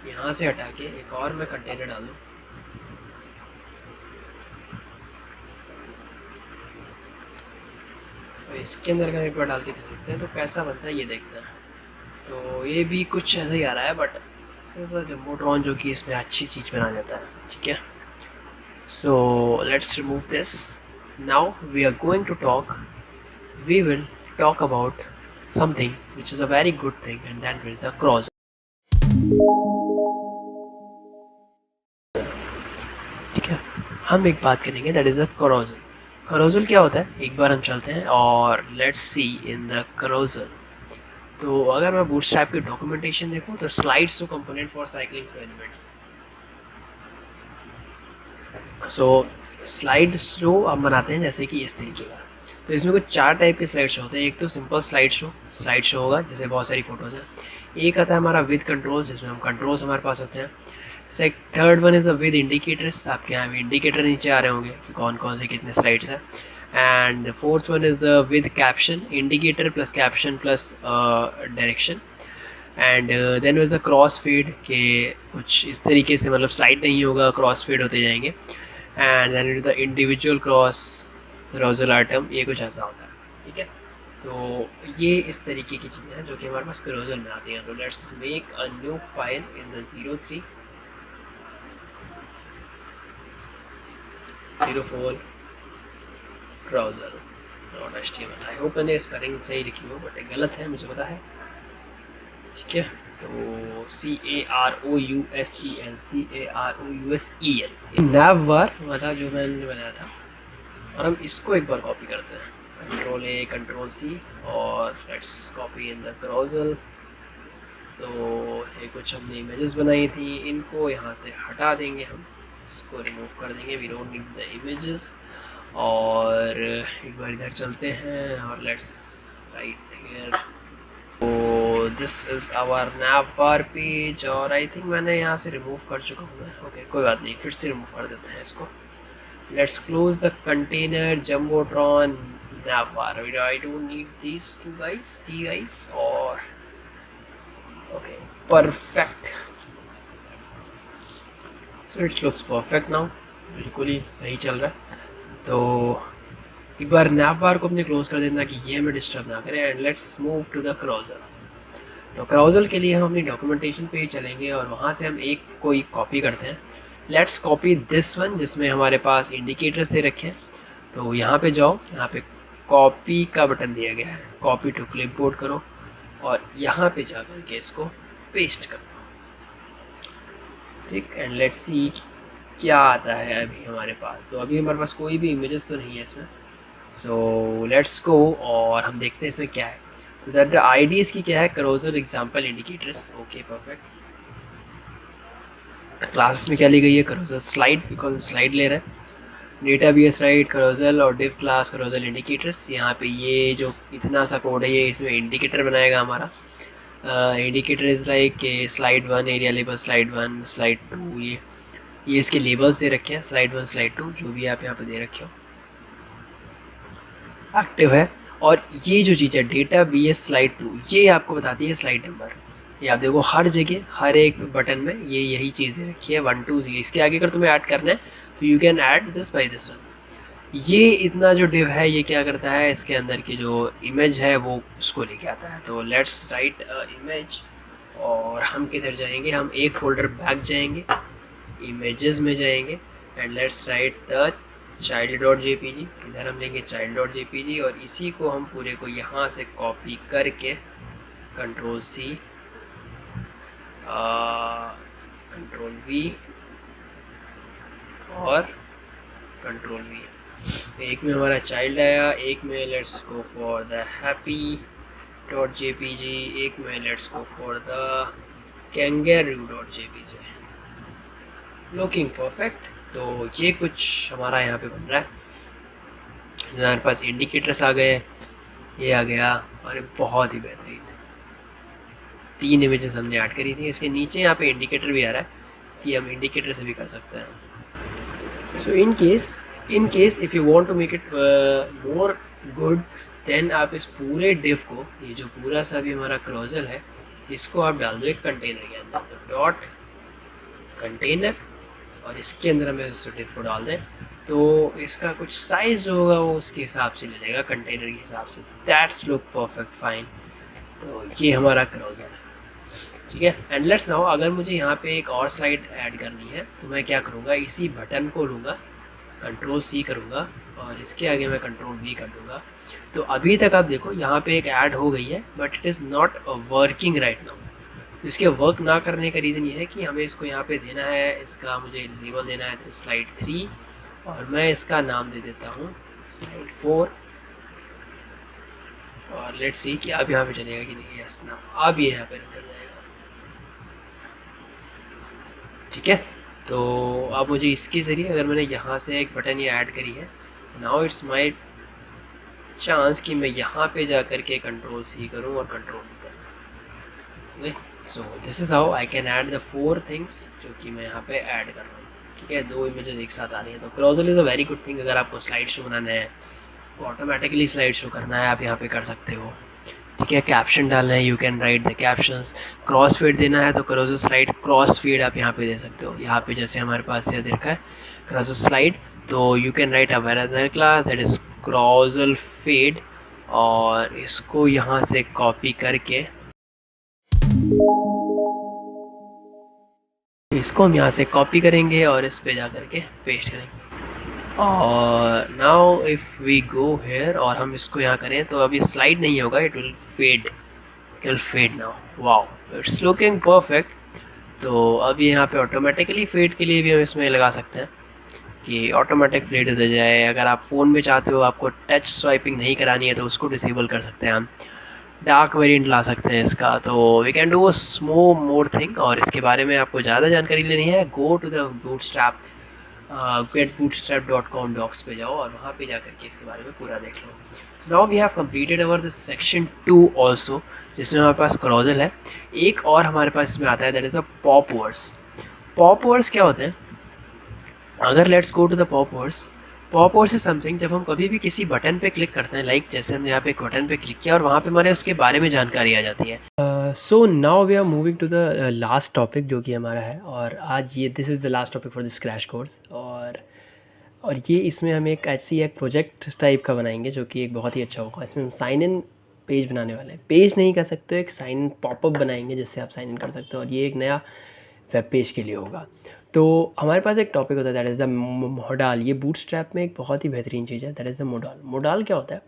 यहाँ से हटा के एक और मैं कंटेनर डालूँ, तो इसके अंदर का एक बार डाल के देखते हैं तो कैसा बनता है, ये देखते हैं। तो ये भी कुछ ऐसा ही आ रहा है, but this is the jumbotron जो कि इसमें अच्छी चीज़ बना जाता है, ठीक है। So let's remove this, now we are going to talk, we will talk about something which is a very good thing, and that is the carousel, ठीक है। हम एक बात करेंगे, that is the carousel। carousel क्या होता है, एक बार हम चलते हैं और let's see in the carousel। तो अगर मैं बूटस्ट्रैप की डॉक्यूमेंटेशन देखूँ तो slides to component for cycling elements, so slide show हम बनाते हैं जैसे कि इस तरीके का। तो इसमें कुछ 4 टाइप के स्लाइड शो होते हैं। एक तो सिंपल स्लाइड शो होगा, जैसे बहुत सारी फोटोज़ हैं। एक आता है हमारा विद कंट्रोल्स, जिसमें हम कंट्रोल्स हमारे पास होते हैं। Third one is a with indicators, आपके यहाँ भी इंडिकेटर नीचे आ रहे होंगे कि कौन कौन से कितने स्लाइड्स हैं। And fourth one is the with caption, indicator plus caption plus direction. And then is the crossfade, के कुछ इस तरीके से, मतलब स्लाइड नहीं होगा, क्रॉस फीड होते जाएंगे। And then is the individual carousel item, ये कुछ ऐसा होता है, ठीक है। तो ये इस तरीके की चीज़ें हैं जो कि हमारे पास carousel में आती हैं। तो let's make a new file in the 0304 carousel .html। I hope मैंने स्पेलिंग सही लिखी हो, बट गलत है मुझे पता है, ठीक है। तो CAROUSEL नैवबार वाला जो मैंने बनाया था, और हम इसको एक बार कॉपी करते हैं, Ctrl+A Ctrl+C, और let's copy in the carousel। तो ये कुछ हमने इमेजेस बनाई थी, इनको यहाँ से हटा देंगे, हम इसको रिमूव कर देंगे, we don't need the images. और एक बार इधर चलते हैं और लेट्स राइट हियर, तो this is our navbar page. और आई थिंक मैंने यहाँ से रिमूव कर चुका हूँ मैं, ओके कोई बात नहीं, फिर से रिमूव कर देते हैं इसको। Let's close the container jumbotron navbar, I don't need this too guys, see guys, और okay perfect, so it's looks perfect now, बिल्कुल ही सही चल रहा है। तो एक बार नैवबार को अपने क्लोज कर देना कि ये हमें डिस्टर्ब ना करें, and let's move to the carousel. तो क्राउजल के लिए हम अपनी डॉक्यूमेंटेशन पे चलेंगे और वहाँ से हम एक कोई कॉपी करते हैं। लेट्स कॉपी दिस वन जिसमें हमारे पास इंडिकेटर्स दे रखे हैं। तो यहाँ पे जाओ, यहाँ पे कॉपी का बटन दिया गया है, कॉपी टू क्लिपबोर्ड करो और यहाँ पे जा कर के इसको पेस्ट करो, ठीक। एंड लेट्स सी क्या आता है अभी हमारे पास। तो अभी हमारे पास कोई भी इमेजेस तो नहीं है इसमें, सो लेट्स गो और हम देखते हैं इसमें क्या है। तो दैट आईडी इसकी क्या है, carousel example indicators, okay perfect. Classes में क्या ली गई है, क्राउजल स्लाइड, बिकॉज हम स्लाइड ले रहे हैं। डेटाबेस राइट क्राउजल और डिव क्लास क्राउजल इंडिकेटर्स, यहाँ पे ये जो इतना सा कोड है ये इसमें इंडिकेटर बनाएगा हमारा। Indicator is like slide 1 area label, slide 1 slide 2, ये इसके लेबल्स दे रखे हैं, स्लाइड 1 स्लाइड 2 जो भी आप यहाँ पे दे रखे हो, एक्टिव है। और ये जो चीज़ है डेटा बी एस स्लाइड 2, ये आपको बताती है स्लाइड नंबर। ये आप देखो हर जगह हर एक बटन में ये यही चीज़ दे रखी है 1 2 0। इसके आगे अगर तुम्हें ऐड करना है तो you can add this by this one. ये इतना जो डिव है ये क्या करता है, इसके अंदर की जो इमेज है वो उसको लेके आता है। तो लेट्स राइट इमेज, और हम किधर जाएंगे, हम एक फोल्डर बैक जाएंगे, इमेजेस में जाएंगे, and let's right the child.jpg। इधर हम लेंगे child.jpg और इसी को हम पूरे को यहाँ से कॉपी करके कंट्रोल C कंट्रोल V और कंट्रोल V। एक में हमारा चाइल्ड आया, एक में let's go for the happy.jpg, एक में let's go for the kangaroo.jpg, looking perfect. तो ये कुछ हमारा यहाँ पे बन रहा है। हमारे पास इंडिकेटर्स आ गए, ये आ गया, और ये बहुत ही बेहतरीन 3 इमेजेस हमने ऐड करी थी। इसके नीचे यहाँ पे इंडिकेटर भी आ रहा है कि हम इंडिकेटर से भी कर सकते हैं। So in case if you want to make it more good, then आप इस पूरे डिव को, ये जो पूरा सा भी हमारा क्राउजल है, इसको आप डाल दो एक कंटेनर के अंदर। तो डॉट कंटेनर, और इसके अंदर हम इस डिव को डाल दें तो इसका कुछ साइज़ होगा वो उसके हिसाब से ले लेगा, कंटेनर के हिसाब से। That's look perfect fine. तो ये हमारा क्राउजल है, ठीक है। एंड लेट्स नाउ, अगर मुझे यहाँ पे एक और स्लाइड ऐड करनी है तो मैं क्या करूँगा, इसी बटन को लूँगा, कंट्रोल C करूँगा और इसके आगे मैं कंट्रोल V कर दूँगा। तो अभी तक आप देखो यहाँ पे एक ऐड हो गई है, but it is not working right now. इसके वर्क ना करने का रीज़न ये है कि हमें इसको यहाँ पे देना है, इसका मुझे लेबल देना है स्लाइड 3, और मैं इसका नाम दे देता हूँ स्लाइड 4। और लेट्स सी कि अब यहाँ पे चलेगा कि नहीं। यस ना, अब ये यहाँ पे निकल जाएगा, ठीक है। तो अब मुझे इसके ज़रिए अगर मैंने यहाँ से एक बटन ये ऐड करी है, नाउ इट्स माई चांस कि मैं यहाँ पे जा कर के कंट्रोल C करूँ और कंट्रोल V करूँ। Okay, so this is how I can add the 4 things जो कि मैं यहाँ पे ऐड कर रहा हूँ, ठीक है। 2 इमेजेस एक साथ आ रही है। तो carousel is a very good thing. अगर आपको स्लाइड शो बनाना है, ऑटोमेटिकली स्लाइड शो करना है, आप यहाँ पे कर सकते हो, ठीक है। कैप्शन डालना है, you can write the captions. Cross feed देना है तो क्राउजल स्लाइड क्रॉस फीड आप यहाँ पे दे सकते हो। यहाँ पे जैसे हमारे पास यह देखा है क्राउजल स्लाइड, तो you can right a another class that is carousel feed, और इसको यहाँ से कॉपी करके इसको हम यहाँ से कॉपी करेंगे और इस पे जा करके पेस्ट करेंगे। और now if we go here और हम इसको यहाँ करें तो अभी स्लाइड नहीं होगा, it will fade now. Wow, it's looking perfect. तो अब यहाँ पे ऑटोमेटिकली फेड के लिए भी हम इसमें लगा सकते हैं कि ऑटोमेटिक फेड हो जाए। अगर आप फ़ोन में चाहते हो, आपको टच स्वाइपिंग नहीं करानी है, तो उसको डिसेबल कर सकते हैं हम। डार्क वेरिएंट ला सकते हैं इसका। तो we can do a small more thing, और इसके बारे में आपको ज़्यादा जानकारी लेनी है, go to the Bootstrap getbootstrap.com docs पे जाओ और वहाँ पे जा करके इसके बारे में पूरा देख लो। Now we have completed our the section 2 also, जिसमें हमारे पास क्रॉजल है। एक और हमारे पास इसमें आता है, that is the pop words. Pop words क्या होते हैं? अगर let's go to the pop words. Pop words is something जब हम कभी भी किसी बटन पे क्लिक करते हैं, लाइक जैसे हमने यहाँ पे एक बटन पे क्लिक किया और वहाँ पे हमारे उसके बारे में जानकारी आ जाती है। So now we are moving to the last topic जो कि हमारा है, और आज ये this is the last topic for this crash course. और ये इसमें हम एक ऐसी एक प्रोजेक्ट टाइप का बनाएंगे जो कि एक बहुत ही अच्छा होगा। इसमें हम साइन इन पेज बनाने वाले हैं। पेज नहीं कर सकते, एक साइन इन पॉपअप बनाएंगे जिससे आप साइन इन कर सकते हो, और ये एक नया वेब पेज के लिए होगा। तो हमारे पास एक टॉपिक होता है, दैट इज़ द मोडाल। ये बूटस्ट्रैप में एक बहुत ही बेहतरीन चीज़ है, that is the modal. Modal क्या होता है?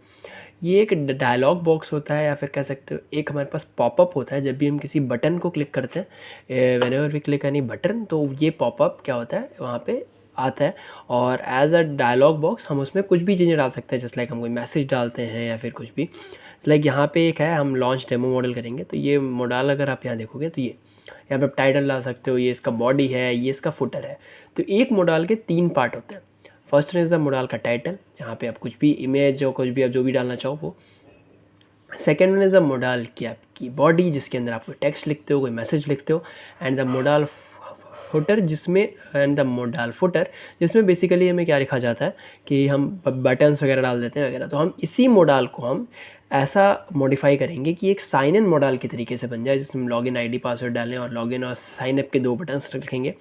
ये एक डायलॉग बॉक्स होता है, या फिर कह सकते हो एक हमारे पास पॉपअप होता है जब भी हम किसी बटन को क्लिक करते हैं। Whenever we click any button, तो ये पॉपअप क्या होता है वहाँ पे आता है, और एज अ डायलॉग बॉक्स हम उसमें कुछ भी चीज़ें डाल सकते हैं। जस्ट लाइक हम कोई मैसेज डालते हैं या फिर कुछ भी। लाइक यहाँ पे एक है, हम लॉन्च डेमो मॉडल करेंगे, तो ये मॉडल अगर आप यहाँ देखोगे तो ये यहाँ पे आप टाइटल डाल सकते हो, ये इसका बॉडी है, ये इसका फुटर है। तो एक मॉडल के 3 पार्ट होते हैं। फर्स्ट इज़ द मॉडल का टाइटल, जहाँ पे आप कुछ भी इमेज और कुछ भी आप जो भी डालना चाहो वो। Second one is the model की आपकी बॉडी, जिसके अंदर आप कोई टेक्स्ट लिखते हो, कोई मैसेज लिखते हो। एंड द मॉडल फुटर, जिसमें एंड द मॉडल फुटर, जिसमें बेसिकली हमें क्या लिखा जाता है कि हम बटन्स वगैरह डाल देते हैं वगैरह। तो हम इसी मॉडल को हम ऐसा मॉडिफाई करेंगे कि एक साइन इन मॉडल के तरीके से बन जाए, जिसमें लॉगिन आईडी पासवर्ड डालें और लॉगिन और साइन अप के 2 बटन्स रखेंगे,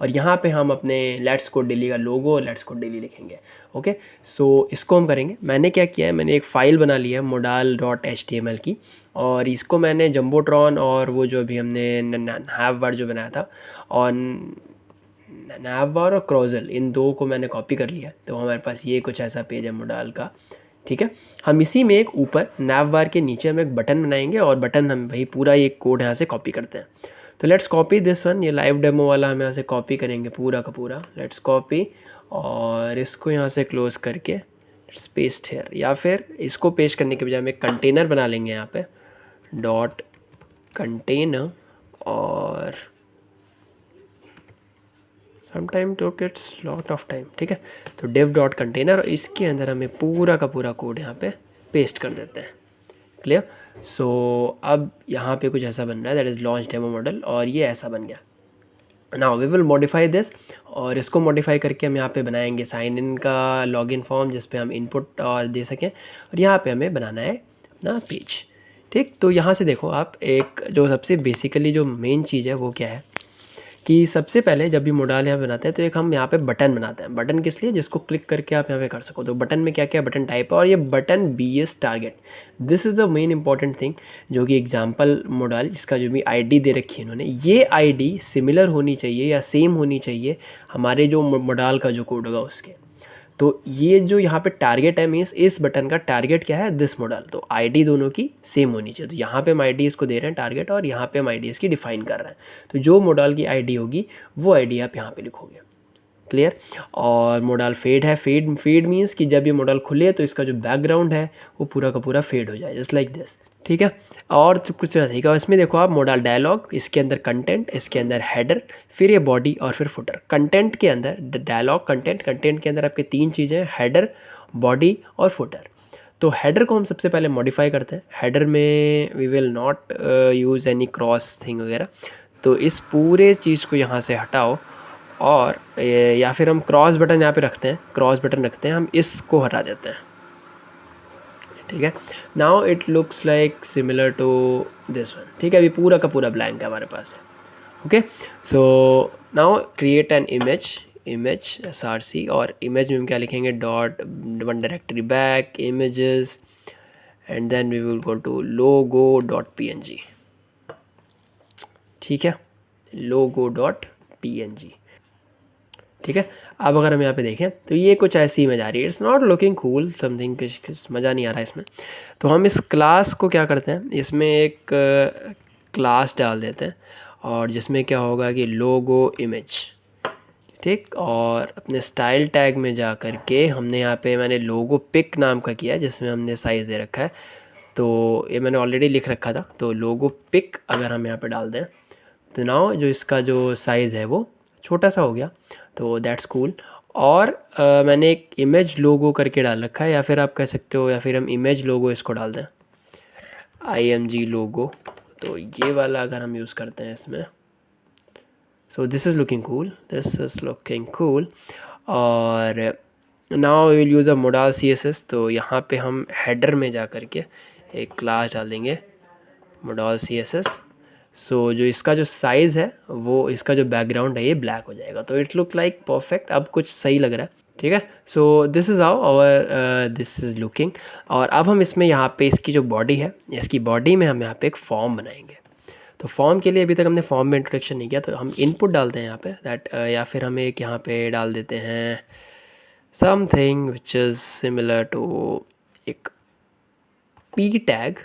और यहाँ पे हम अपने लेट्स कोड डेली का लोगो और लेट्स कोड डेली लिखेंगे। ओके, सो इसको हम करेंगे। मैंने क्या किया है, मैंने एक फ़ाइल बना ली है modal.html की, और इसको मैंने जम्बोट्रॉन और वो जो अभी हमने नैववार जो बनाया था, और नैववार और क्रॉजल, इन 2 को मैंने कॉपी कर लिया। तो हमारे पास ये कुछ ऐसा पेज है मोडाल का। ठीक है, हम इसी में एक ऊपर नैववार के नीचे हम एक बटन बनाएंगे, और बटन हम भाई पूरा ये कोड यहाँ से कॉपी करते हैं। तो लेट्स कॉपी दिस वन, ये लाइव डेमो वाला हम यहाँ से कॉपी करेंगे पूरा का पूरा। लेट्स कॉपी, और इसको यहाँ से क्लोज करके पेस्ट हेयर, या फिर इसको पेस्ट करने के बजाय हम एक कंटेनर बना लेंगे यहाँ पे डॉट कंटेनर, और some time took it's lot of time. ठीक है, तो div डॉट कंटेनर, और इसके अंदर हमें पूरा का पूरा कोड यहाँ पे पेस्ट कर देते हैं। क्लियर? सो अब यहाँ पे कुछ ऐसा बन रहा है, that is launch demo model, और ये ऐसा बन गया। Now we will modify this, और इसको मॉडिफाई करके हम यहाँ पे बनाएंगे साइन इन का लॉगिन फॉर्म, जिस पे हम इनपुट और दे सकें, और यहाँ पे हमें बनाना है अपना पेज। ठीक, तो यहाँ से देखो आप, एक जो सबसे बेसिकली जो मेन चीज़ है वो क्या है कि सबसे पहले जब भी मोडाल यहाँ बनाते हैं तो एक हम यहाँ पे बटन बनाते हैं। बटन किस लिए? जिसको क्लिक करके आप यहाँ पे कर सको। तो बटन में क्या क्या बटन टाइप है, और ये button BS target, this is the main important thing, जो कि एग्जांपल मोडाल इसका जो भी आईडी दे रखी है इन्होंने, ये आईडी सिमिलर होनी चाहिए या सेम होनी चाहिए हमारे जो मोडाल का जो कोड होगा उसके। तो ये जो यहाँ पे टारगेट है, मीन्स इस बटन का टारगेट क्या है, दिस मॉडल। तो आईडी दोनों की सेम होनी चाहिए। तो यहाँ पे हम आईडी इसको दे रहे हैं टारगेट, और यहाँ पे हम आईडी इसकी डिफाइन कर रहे हैं। तो जो मॉडल की आईडी होगी वो आईडी आप यहाँ पे लिखोगे। क्लियर? और मॉडल फेड है। फेड मीन्स कि जब ये मॉडल खुले तो इसका जो बैकग्राउंड है वो पूरा का पूरा फेड हो जाए, जस्ट लाइक दिस। ठीक है, और तो कुछ ऐसा ही का इसमें देखो आप, मॉडल डायलॉग, इसके अंदर कंटेंट, इसके अंदर हेडर, फिर ये बॉडी और फिर फुटर। कंटेंट के अंदर डायलॉग कंटेंट के अंदर आपके 3 चीज़ें, हेडर, बॉडी और फुटर। तो हेडर को हम सबसे पहले मॉडिफाई करते हैं। हेडर में we will not use any cross thing वगैरह। तो इस पूरे चीज़ को यहाँ से हटाओ, और या फिर हम क्रॉस बटन यहाँ पे रखते हैं, क्रॉस बटन रखते हैं, हम इसको हटा देते हैं। ठीक है, now it looks like similar to this one. ठीक है, अभी पूरा का पूरा ब्लैंक है हमारे पास। Okay, so now create an image src, और इमेज में हम क्या लिखेंगे, dot one directory back images, and then we will go to logo.png। ठीक है, logo.png। ठीक है, अब अगर हम यहाँ पे देखें तो ये कुछ ऐसी इमेज आ रही है। It's not looking cool something, कुछ मज़ा नहीं आ रहा है इसमें। तो हम इस क्लास को क्या करते हैं, इसमें एक क्लास डाल देते हैं, और जिसमें क्या होगा कि लोगो इमेज। ठीक, और अपने स्टाइल टैग में जा कर के हमने यहाँ पे, मैंने लोगो पिक नाम का किया है, जिसमें हमने साइज़ दे रखा है तो ये मैंने ऑलरेडी लिख रखा था। तो लोगो पिक अगर हम यहाँ पे डाल दें तो नाउ जो इसका जो साइज़ है वो छोटा सा हो गया, तो दैट्स कूल। और मैंने एक इमेज लोगो करके डाल रखा है, या फिर आप कह सकते हो, या फिर हम इमेज लोगो इसको डाल दें, IMG लोगो। तो ये वाला अगर हम यूज़ करते हैं इसमें, so this is looking cool, this is looking cool. और now we will use a modal CSS। तो यहाँ पे हम हेडर में जा कर के एक क्लास डाल देंगे मोडाल CSS। सो जो इसका जो साइज़ है वो, इसका जो बैकग्राउंड है ये ब्लैक हो जाएगा, तो इट लुक लाइक परफेक्ट। अब कुछ सही लग रहा है, ठीक है। So this is how our this is looking. और अब हम इसमें यहाँ पे इसकी जो बॉडी है, इसकी बॉडी में हम यहाँ पे एक फॉर्म बनाएंगे। तो फॉर्म के लिए अभी तक हमने फॉर्म में इंट्रोडक्शन नहीं किया, तो हम इनपुट डालते हैं यहाँ पे दैट, या फिर हम एक यहाँ पे डाल देते हैं something which is similar to एक पी टैग।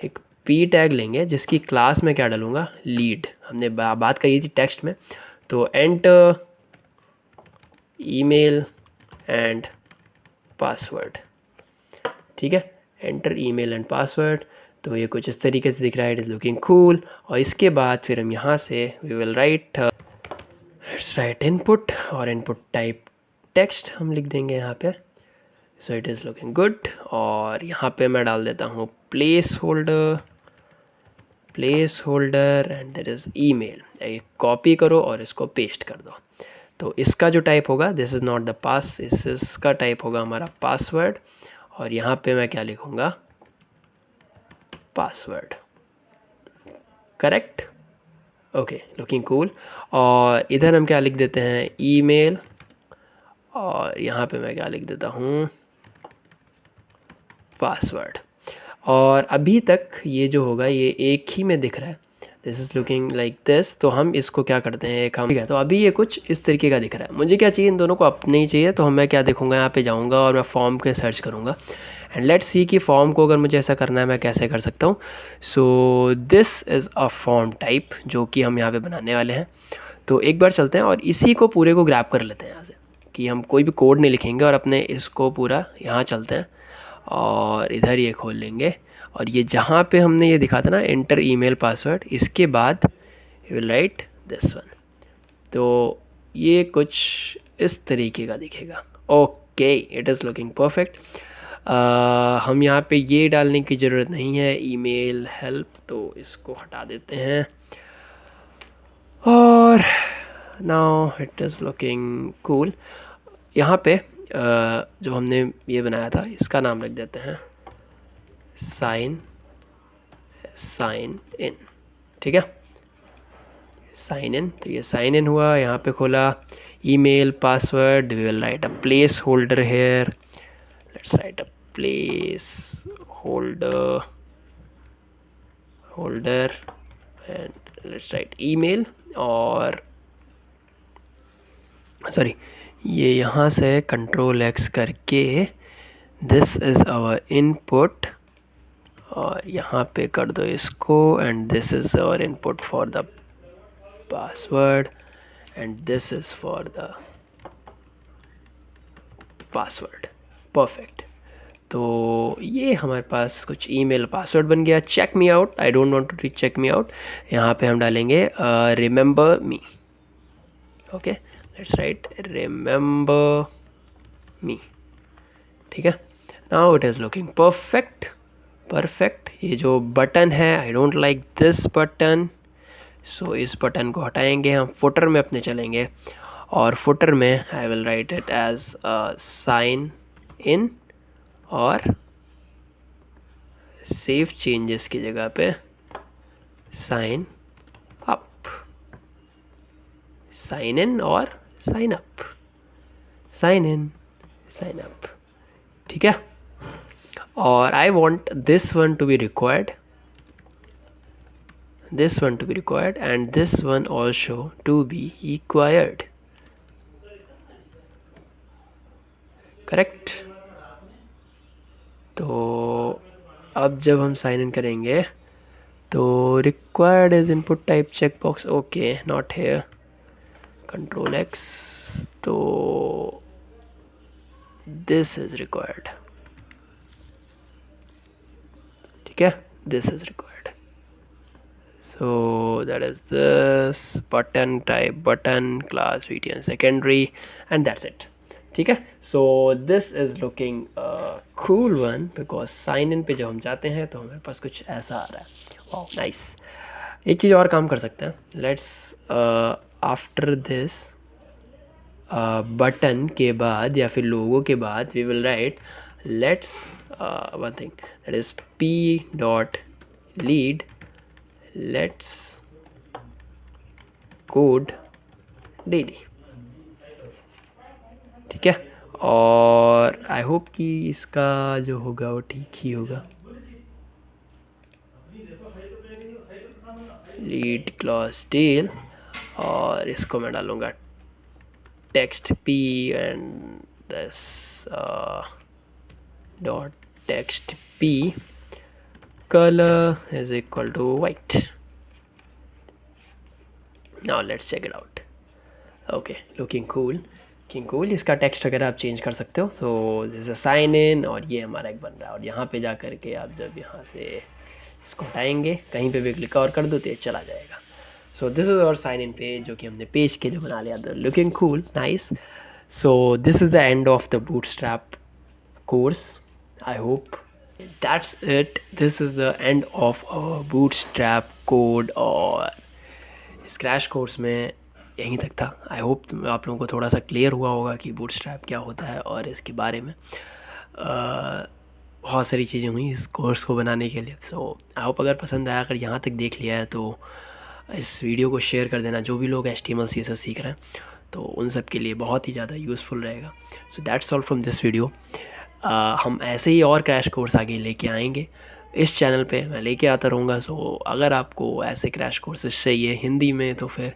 एक पी टैग लेंगे जिसकी क्लास में क्या डालूँगा, लीड। हमने बात करी थी टेक्स्ट में, तो एंटर ईमेल एंड पासवर्ड, ठीक है, एंटर ईमेल एंड पासवर्ड। तो ये कुछ इस तरीके से दिख रहा है, इट इज़ लुकिंग कूल। और इसके बाद फिर हम यहाँ से वी विल राइट इनपुट, और इनपुट टाइप टेक्स्ट हम लिख देंगे यहाँ पे। So it is looking good. और यहाँ पे मैं डाल देता हूँ place holder and that is email. एक कॉपी करो और इसको पेस्ट कर दो। तो इसका जो टाइप होगा, दिस इज़ नॉट द पास, इसका टाइप होगा हमारा पासवर्ड। और यहाँ पे मैं क्या लिखूँगा, password, correct, okay, looking cool. और इधर हम क्या लिख देते हैं, ईमेल, और यहाँ पे मैं क्या लिख देता हूँ, पासवर्ड। और अभी तक ये जो होगा ये एक ही में दिख रहा है, this is looking like this. तो हम इसको क्या करते हैं, एक हम, ठीक है। तो अभी ये कुछ इस तरीके का दिख रहा है। मुझे क्या चाहिए, इन दोनों को अपने ही चाहिए। तो मैं क्या देखूँगा, यहाँ पे जाऊँगा और मैं फॉर्म के सर्च करूँगा एंड लेट्स सी कि फॉर्म को अगर मुझे ऐसा करना है मैं कैसे कर सकता हूँ। सो this is a form type जो कि हम यहाँ पे बनाने वाले हैं। तो एक बार चलते हैं और इसी को पूरे को ग्रैब कर लेते हैं यहाँ से, कि हम कोई भी कोड नहीं लिखेंगे और अपने इसको पूरा यहाँ चलते हैं और इधर ये खोल लेंगे। और ये जहाँ पे हमने ये दिखा था ना, एंटर ईमेल पासवर्ड, इसके बाद you will write this one. तो ये कुछ इस तरीके का दिखेगा। Okay, it is looking perfect. हम यहाँ पे ये डालने की ज़रूरत नहीं है, ईमेल हेल्प, तो इसको हटा देते हैं। और now it is looking cool. यहाँ पे जो हमने ये बनाया था इसका नाम रख देते हैं साइन इन, ठीक है, साइन इन। तो ये साइन इन हुआ, यहाँ पे खोला email password, we will write a placeholder here, let's write a placeholder and let's write email. और सॉरी, ये यहाँ से Ctrl+X करके दिस इज़ आवर इनपुट, और यहाँ पे कर दो इसको, and this is our input for the password and this is for the password, perfect. तो ये हमारे पास कुछ ईमेल पासवर्ड बन गया। Check me out, I don't want to check me out, यहाँ पे हम डालेंगे remember me, okay, let's write remember me, ठीक है। Now it is looking perfect. ये जो बटन है, I don't like this button, so इस बटन को हटाएंगे। हम फुटर में अपने चलेंगे और फुटर में I will write it as sign in, और सेव चेंजेस की जगह पे साइन इन और sign up, sign in, sign up, ठीक है। और I want this one to be required, and this one also to be required, correct. तो अब जब हम साइन इन करेंगे तो required is input type check box, okay, not here, Ctrl+X, तो दिस इज रिक्वायर्ड, ठीक है, this is required. So that is this button type, button class VTN secondary, and that's it. ठीक है, so this is looking a cool one because sign in पे जब हम जाते हैं तो हमारे पास कुछ ऐसा आ रहा है. wow, nice. एक चीज़ और काम कर सकते हैं. let's after this बटन के बाद या फिर लोगो के बाद we will write let's one thing, that is p dot lead let's code daily. ठीक है, और आई होप कि इसका जो होगा वो ठीक ही होगा. लीड क्लॉज डील, और इसको मैं डालूँगा text P and this dot text P color is equal to white. Now let's check it out. Okay, looking cool. इसका टेक्स्ट वगैरह आप चेंज कर सकते हो. So this a sign in, और ये हमारा एक बन रहा है. और यहाँ पे जा कर के आप जब यहाँ से इसको हटाएंगे, कहीं पे भी क्लिक और कर दो तो ये चला जाएगा. So this is our sign in page, जो कि हमने पेज के लिए बना लिया. Looking cool, nice. So this is the end of the bootstrap course. I hope that's it. This is the end of our bootstrap code, और इस crash course में यहीं तक था. आई होप आप लोगों को थोड़ा सा क्लियर हुआ होगा कि बूटस्ट्रैप क्या होता है और इसके बारे में. बहुत सारी चीज़ें हुई इस कोर्स को बनाने के लिए. सो आई होप अगर पसंद आया, अगर यहाँ तक देख लिया है तो इस वीडियो को शेयर कर देना. जो भी लोग HTML CSS सीख रहे हैं तो उन सब के लिए बहुत ही ज़्यादा यूज़फुल रहेगा. सो that's all from this video. हम ऐसे ही और क्रैश कोर्स आगे लेके आएंगे. इस चैनल पे मैं लेके आता रहूँगा. सो अगर आपको ऐसे क्रैश कोर्सेज चाहिए हिंदी में तो फिर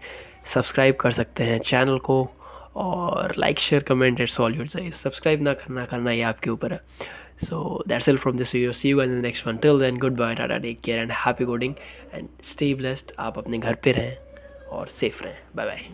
सब्सक्राइब कर सकते हैं चैनल को, और like share comment it's all your choice. Subscribe ना करना ये आपके ऊपर है. So that's all from this video. See you in the next one. Till then good bye, tata, take care and happy coding and stay blessed. आप अपने घर पे रहें और सेफ रहें. Bye bye.